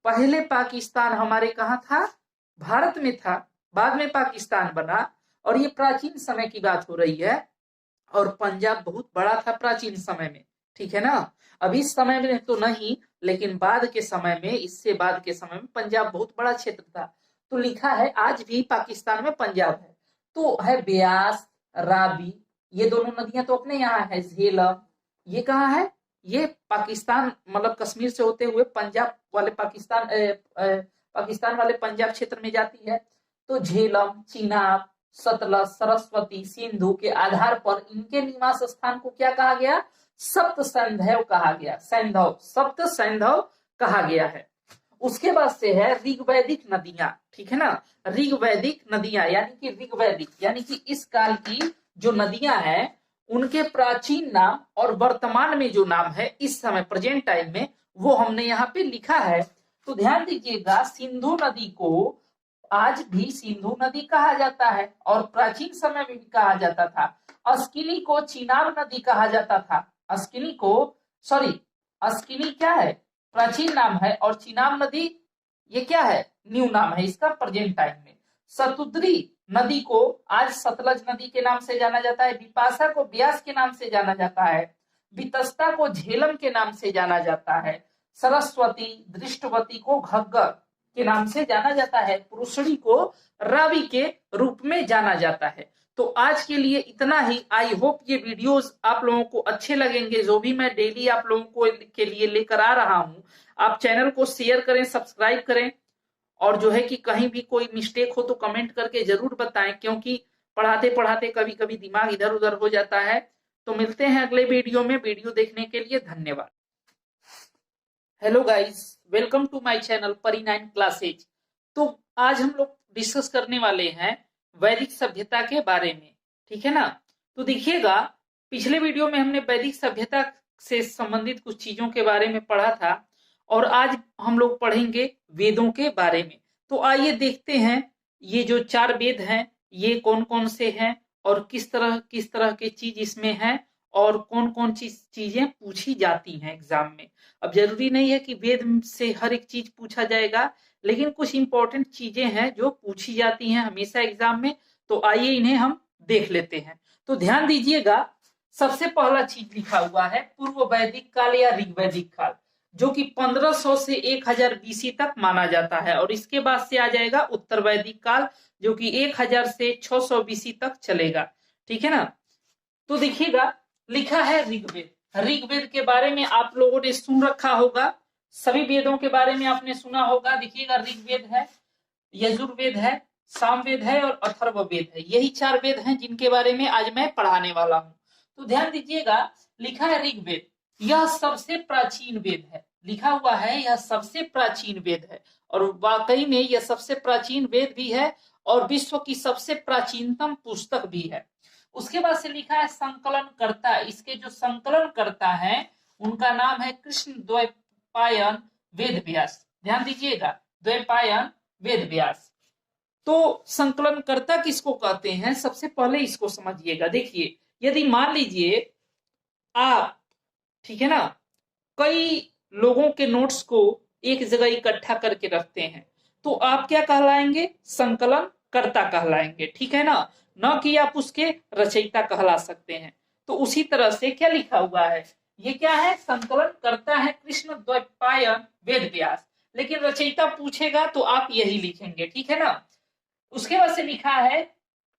पहले पाकिस्तान हमारे कहाँ था, भारत में था, बाद में पाकिस्तान बना, और ये प्राचीन समय की बात हो रही है। और पंजाब बहुत बड़ा था प्राचीन समय में, ठीक है ना। अभी इस समय में तो नहीं, लेकिन बाद के समय में, इससे बाद के समय में पंजाब बहुत बड़ा क्षेत्र था। तो लिखा है आज भी पाकिस्तान में पंजाब है। तो है ब्यास, रावी, ये दोनों नदियां तो अपने यहाँ है। झेलम, ये कहाँ है? ये पाकिस्तान, मतलब कश्मीर से होते हुए पंजाब वाले पाकिस्तान वाले पंजाब क्षेत्र में जाती है। तो झेलम, चिनाब, सतलज, सरस्वती, सिंधु के आधार पर इनके निवास स्थान को क्या कहा गया? सप्त सैंधव कहा गया। सैंधव, सप्त सैंधव कहा गया है। उसके बाद से है ऋग्वैदिक नदियां, ठीक है ना। ऋग्वैदिक नदियां यानी कि ऋग्वैदिक यानी कि इस काल की जो नदियां हैं उनके प्राचीन नाम और वर्तमान में जो नाम है इस समय प्रेजेंट टाइम में, वो हमने यहाँ पे लिखा है। तो ध्यान दीजिएगा, सिंधु नदी को आज भी सिंधु नदी कहा जाता है और प्राचीन समय में भी कहा जाता था। अस्किनी को चिनाब नदी कहा जाता था। अस्किनी को, सॉरी, अस्किनी क्या है? प्राचीन नाम है, और चिनाब नदी ये क्या है? न्यू नाम है इसका प्रेजेंट टाइम में। सतुद्री नदी को आज सतलज नदी के नाम से जाना जाता है। बिपाशा को ब्यास के नाम से जाना जाता है। वितस्ता को झेलम के नाम से जाना जाता है। सरस्वती, दृष्टवती को घग्गर के नाम से जाना जाता है। पुरुषणी को रावी के रूप में जाना जाता है। तो आज के लिए इतना ही। आई होप ये वीडियोस आप लोगों को अच्छे लगेंगे, जो भी मैं डेली आप लोगों को के लिए लेकर आ रहा हूं। आप चैनल को शेयर करें, सब्सक्राइब करें, और जो है कि कहीं भी कोई मिस्टेक हो तो कमेंट करके जरूर बताएं, क्योंकि पढ़ाते पढ़ाते कभी कभी दिमाग इधर उधर हो जाता है। तो मिलते हैं अगले वीडियो में। वीडियो देखने के लिए धन्यवाद। Hello guys, welcome to my channel परी9 क्लासेज। तो आज हम लोग डिस्कस करने वाले हैं वैदिक सभ्यता के बारे में, ठीक है ना। तो देखिएगा, पिछले वीडियो में हमने वैदिक सभ्यता से संबंधित कुछ चीजों के बारे में पढ़ा था, और आज हम लोग पढ़ेंगे वेदों के बारे में। तो आइए देखते हैं ये जो 4 वेद हैं ये कौन कौन से हैं, और किस तरह की चीज इसमें है, और कौन कौन सी चीजें पूछी जाती हैं एग्जाम में। अब जरूरी नहीं है कि वेद से हर एक चीज पूछा जाएगा, लेकिन कुछ इंपॉर्टेंट चीजें हैं जो पूछी जाती हैं हमेशा एग्जाम में। तो आइए इन्हें हम देख लेते हैं। तो ध्यान दीजिएगा, सबसे पहला चीज लिखा हुआ है पूर्व वैदिक काल या ऋग्वैदिक काल, जो कि 1500 से 1000 बीसी तक माना जाता है। और इसके बाद से आ जाएगा उत्तर वैदिक काल, जो कि 1000 से 600 बीसी तक चलेगा, ठीक है ना। तो देखिएगा, लिखा है ऋग्वेद। ऋग्वेद के बारे में आप लोगों ने सुन रखा होगा, सभी वेदों के बारे में आपने सुना होगा। देखिएगा, ऋग्वेद है, यजुर्वेद है, सामवेद है और अथर्ववेद है। यही 4 वेद हैं जिनके बारे में आज मैं पढ़ाने वाला हूं। तो ध्यान दीजिएगा, लिखा है ऋग्वेद, यह सबसे प्राचीन वेद है। लिखा हुआ है यह सबसे प्राचीन वेद है, और वाकई में यह सबसे प्राचीन वेद भी है और विश्व की सबसे प्राचीनतम पुस्तक भी है। उसके बाद से लिखा है संकलन करता। इसके जो संकलन करता है उनका नाम है कृष्ण द्वैपायन वेद व्यास। ध्यान दीजिएगा, द्वैपायन वेद व्यास। तो संकलन करता किसको कहते हैं, सबसे पहले इसको समझिएगा। देखिए, यदि मान लीजिए आप, ठीक है ना, कई लोगों के नोट्स को एक जगह इकट्ठा करके रखते हैं, तो आप क्या कहलाएंगे? संकलन कर्ता कहलाएंगे, ठीक है ना। न कि आप उसके रचयिता कहला सकते हैं। तो उसी तरह से क्या लिखा हुआ है, ये क्या है? संकलन करता है कृष्ण द्वैपायन वेद व्यास, लेकिन रचयिता पूछेगा तो आप यही लिखेंगे, ठीक है ना। उसके बाद से लिखा है,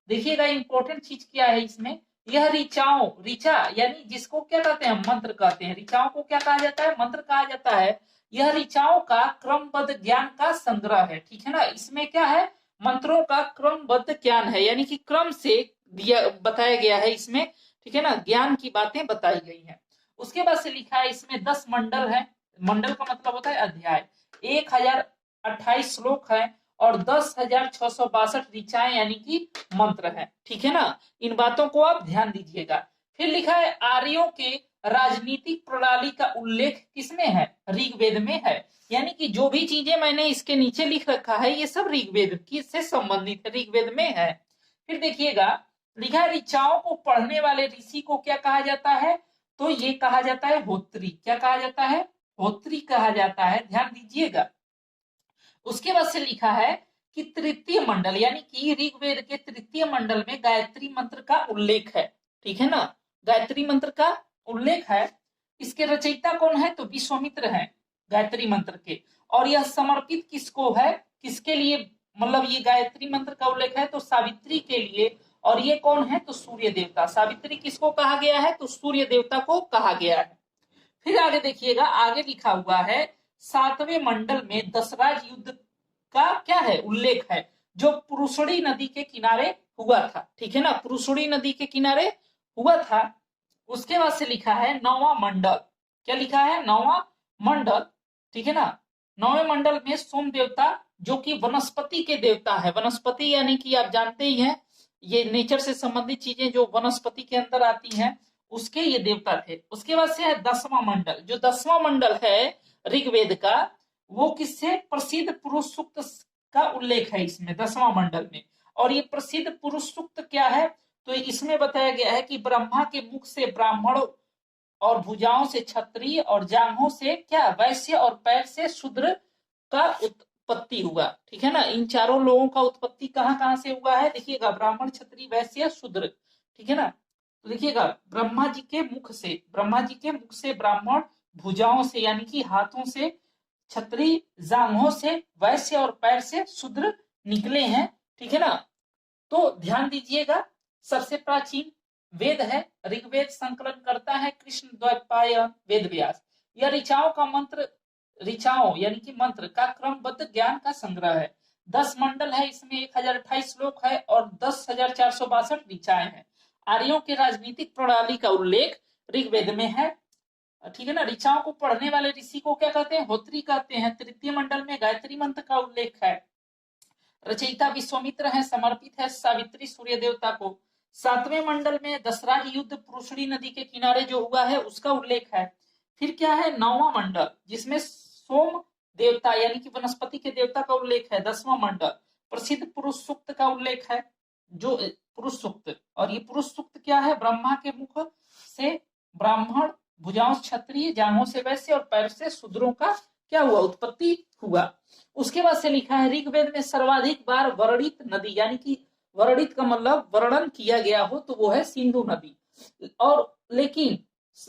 देखिएगा इंपॉर्टेंट चीज क्या है इसमें, यह ऋचाओं, ऋचा यानी जिसको क्या कहते हैं? मंत्र कहते हैं। ऋचाओं को क्या कहा जाता है? मंत्र कहा जाता है। यह ऋचाओं का क्रमबद्ध ज्ञान का संग्रह है, ठीक है ना। इसमें क्या है? मंत्रों का क्रमबद्ध ज्ञान है, यानी कि क्रम से दिया बताया गया है इसमें, ठीक है ना। ज्ञान की बातें बताई गई हैं। उसके बाद से लिखा है इसमें 10 मंडल है। मंडल का मतलब होता है अध्याय। 1028 श्लोक है और 10,662 ऋचाएं यानी कि मंत्र है, ठीक है ना। इन बातों को आप ध्यान दीजिएगा। फिर लिखा है आर्यों के राजनीतिक प्रणाली का उल्लेख किसमें है? ऋग्वेद में है। यानी कि जो भी चीजें मैंने इसके नीचे लिख रखा है ये सब ऋग्वेद की से संबंधित है, ऋग्वेद में है। फिर देखिएगा, लिखा है ऋचाओं को पढ़ने वाले ऋषि को क्या कहा जाता है? तो ये कहा जाता है होत्री। क्या कहा जाता है? होत्री कहा जाता है, ध्यान दीजिएगा। उसके बाद से लिखा है कि तृतीय मंडल यानी कि ऋग्वेद के तृतीय मंडल में गायत्री मंत्र का उल्लेख है, ठीक है ना। गायत्री मंत्र का उल्लेख है। इसके रचयिता कौन है? तो विश्वामित्र हैं गायत्री मंत्र के। और यह समर्पित किसको है, किसके लिए? मतलब ये गायत्री मंत्र का उल्लेख है तो सावित्री के लिए। और ये कौन है? तो सूर्य देवता। सावित्री किसको कहा गया है? तो सूर्य देवता को कहा गया है। फिर आगे देखिएगा, आगे लिखा हुआ है 7वें मंडल में दशराज युद्ध का क्या है? उल्लेख है, जो पुरुषड़ी नदी के किनारे हुआ था। ठीक है ना, पुरुषड़ी नदी के किनारे हुआ था। उसके बाद से लिखा है 9वां मंडल। क्या लिखा है? 9वां मंडल। ठीक है ना, 9वें मंडल में सोम देवता, जो कि वनस्पति के देवता है। वनस्पति यानी कि आप जानते ही हैं, ये नेचर से संबंधित चीजें जो वनस्पति के अंदर आती हैं, उसके ये देवता थे। उसके बाद से है 10वां मंडल। जो 10वां मंडल है ऋग्वेद का, वो किससे? प्रसिद्ध पुरुष सूक्त का उल्लेख है इसमें 10वां मंडल में। और ये प्रसिद्ध पुरुष सूक्त क्या है? तो इसमें बताया गया है कि ब्रह्मा के मुख से ब्राह्मण, और भुजाओं से क्षत्रिय, और जांघों से क्या? वैश्य, और पैर से शूद्र का उत्पत्ति हुआ। ठीक है ना, इन चारों लोगों का उत्पत्ति कहां कहां से हुआ है? देखिएगा, ब्राह्मण, क्षत्रिय, वैश्य, शूद्र। ठीक है ना, तो देखिएगा, ब्रह्मा जी के मुख से ब्राह्मण, भुजाओं से यानी कि हाथों से क्षत्रिय, जांघों से वैश्य, और पैर से शूद्र निकले हैं। ठीक है ना, तो ध्यान दीजिएगा, सबसे प्राचीन वेद है ऋग्वेद। संकलन करता है कृष्ण द्वैपायन वेद व्यास। यह ऋचाओं का मंत्र, ऋचाओं यानी कि मंत्र का क्रमबद्ध ज्ञान का संग्रह है। 10 मंडल है, इसमें 1028 श्लोक है और 10,462 ऋचाएं हैं। आर्यों के राजनीतिक प्रणाली का उल्लेख ऋग्वेद में है। ठीक है ना, ऋचाओं को पढ़ने वाले ऋषि को क्या कहते हैं? होत्री कहते हैं। तृतीय मंडल में गायत्री मंत्र का उल्लेख है। रचयिता विश्वामित्र है, समर्पित है सावित्री सूर्य देवता को। 7वें मंडल में दशराज युद्ध पुरुषड़ी नदी के किनारे जो हुआ है उसका उल्लेख है। फिर क्या है? 9वां मंडल, जिसमें सोम देवता यानी कि वनस्पति के देवता का उल्लेख है। 10वां मंडल प्रसिद्ध पुरुष सूक्त का उल्लेख है, जो पुरुष सूक्त। और ये पुरुष सूक्त क्या है? ब्रह्मा के मुख से ब्राह्मण, भुजाओं से क्षत्रिय, जांघों से वैश्य, और पैर से शूद्रों का क्या हुआ? उत्पत्ति हुआ। उसके बाद से लिखा है ऋग्वेद में सर्वाधिक बार वर्णित नदी, यानी कि वर्णित का मतलब वर्णन किया गया हो तो वो है सिंधु नदी। और लेकिन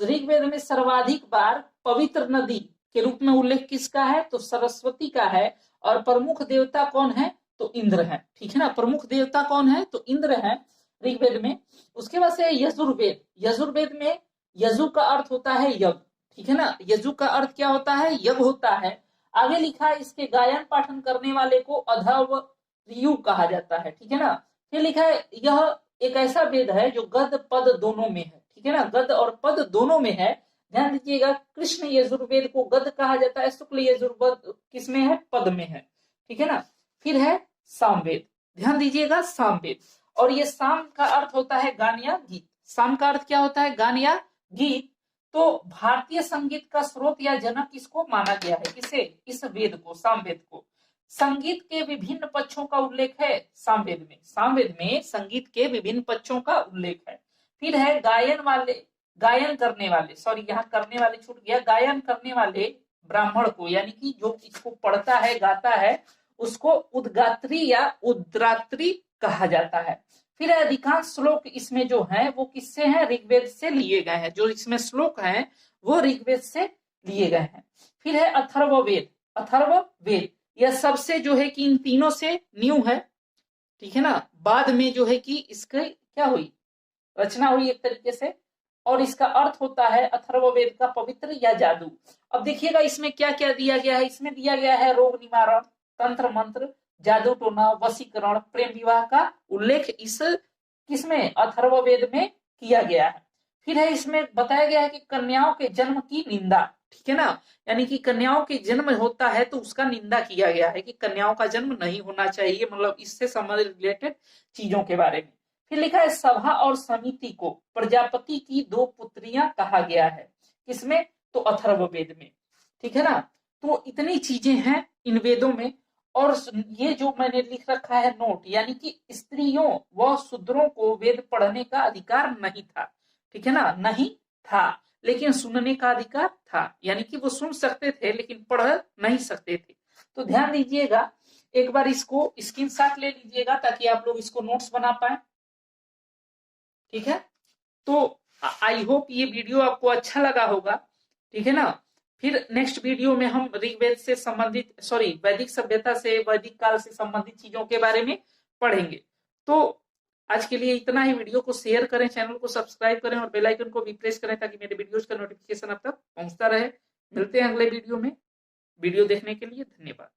ऋग्वेद में सर्वाधिक बार पवित्र नदी के रूप में उल्लेख किसका है? तो सरस्वती का है। और प्रमुख देवता कौन है? तो इंद्र है। ठीक है ना, प्रमुख देवता कौन है? तो इंद्र है ऋग्वेद में। उसके बाद से यजुर्वेद। यजुर्वेद में यजु का अर्थ होता है यज्ञ। ठीक है ना, यजु का अर्थ क्या होता है? यज्ञ होता है। आगे लिखा है इसके गायन पाठन करने वाले को अधर्वयु कहा जाता है। ठीक है ना, फिर लिखा है यह एक ऐसा वेद है जो गद पद दोनों में है। ठीक है ना, गद और पद दोनों में है। ध्यान दीजिएगा, कृष्ण यजुर्वेद को गद कहा जाता है, शुक्ल यजुर्वेद किसमें है? पद में है। ठीक है ना, फिर है सामवेद। ध्यान दीजिएगा, सामवेद। और ये साम का अर्थ होता है गान या गीत। साम का अर्थ क्या होता है? गान या गीत। तो भारतीय संगीत का स्रोत या जनक किसको माना गया है? किसे? इस वेद को, सामवेद को। संगीत के विभिन्न पक्षों का उल्लेख है सामवेद में। सामवेद में संगीत के विभिन्न पक्षों का उल्लेख है। फिर है गायन करने वाले, सॉरी यहाँ करने वाले छूट गया, गायन करने वाले ब्राह्मण को, यानी कि जो इसको पढ़ता है, गाता है, उसको उद्गात्री या उद्रात्री कहा जाता है। फिर अधिकांश श्लोक इसमें जो है वो किससे हैं? ऋग्वेद से लिए गए हैं। जो इसमें श्लोक हैं वो ऋग्वेद से लिए गए हैं। फिर है अथर्ववेद। अथर्ववेद यह सबसे जो है कि इन तीनों से न्यू है। ठीक है ना, बाद में जो है कि इसकी क्या हुई? रचना हुई एक तरीके से। और इसका अर्थ होता है अथर्ववेद का पवित्र या जादू। अब देखिएगा इसमें क्या क्या दिया गया है। इसमें दिया गया है रोग निवारण, तंत्र मंत्र, जादू टोना, वशीकरण, प्रेम विवाह का उल्लेख इस किसमें? अथर्ववेद में किया गया है। फिर है इसमें बताया गया है कि कन्याओं के जन्म की निंदा। ठीक है ना, यानी कि कन्याओं के जन्म होता है तो उसका निंदा किया गया है कि कन्याओं का जन्म नहीं होना चाहिए, मतलब इससे संबंधित रिलेटेड चीजों के बारे में। फिर लिखा है सभा और समिति को प्रजापति की 2 पुत्रियां कहा गया है। किसमें? तो अथर्ववेद में। ठीक है ना, तो इतनी चीजें हैं इन वेदों में। और ये जो मैंने लिख रखा है नोट, यानी कि स्त्रियों व शूद्रों को वेद पढ़ने का अधिकार नहीं था। ठीक है ना, नहीं था, लेकिन सुनने का अधिकार था। यानी कि वो सुन सकते थे लेकिन पढ़ नहीं सकते थे। तो ध्यान दीजिएगा, एक बार इसको स्क्रीनशॉट ले लीजिएगा ताकि आप लोग इसको नोट्स बना पाए। ठीक है, तो आई होप ये वीडियो आपको अच्छा लगा होगा, ठीक है ना। फिर नेक्स्ट वीडियो में हम ऋग्वेद से संबंधित, सॉरी, वैदिक सभ्यता से, वैदिक काल से संबंधित चीजों के बारे में पढ़ेंगे। तो आज के लिए इतना ही। वीडियो को शेयर करें, चैनल को सब्सक्राइब करें और बेल आइकन को भी प्रेस करें ताकि मेरे वीडियोज का नोटिफिकेशन आप तक पहुंचता रहे। मिलते हैं अगले वीडियो में। वीडियो देखने के लिए धन्यवाद।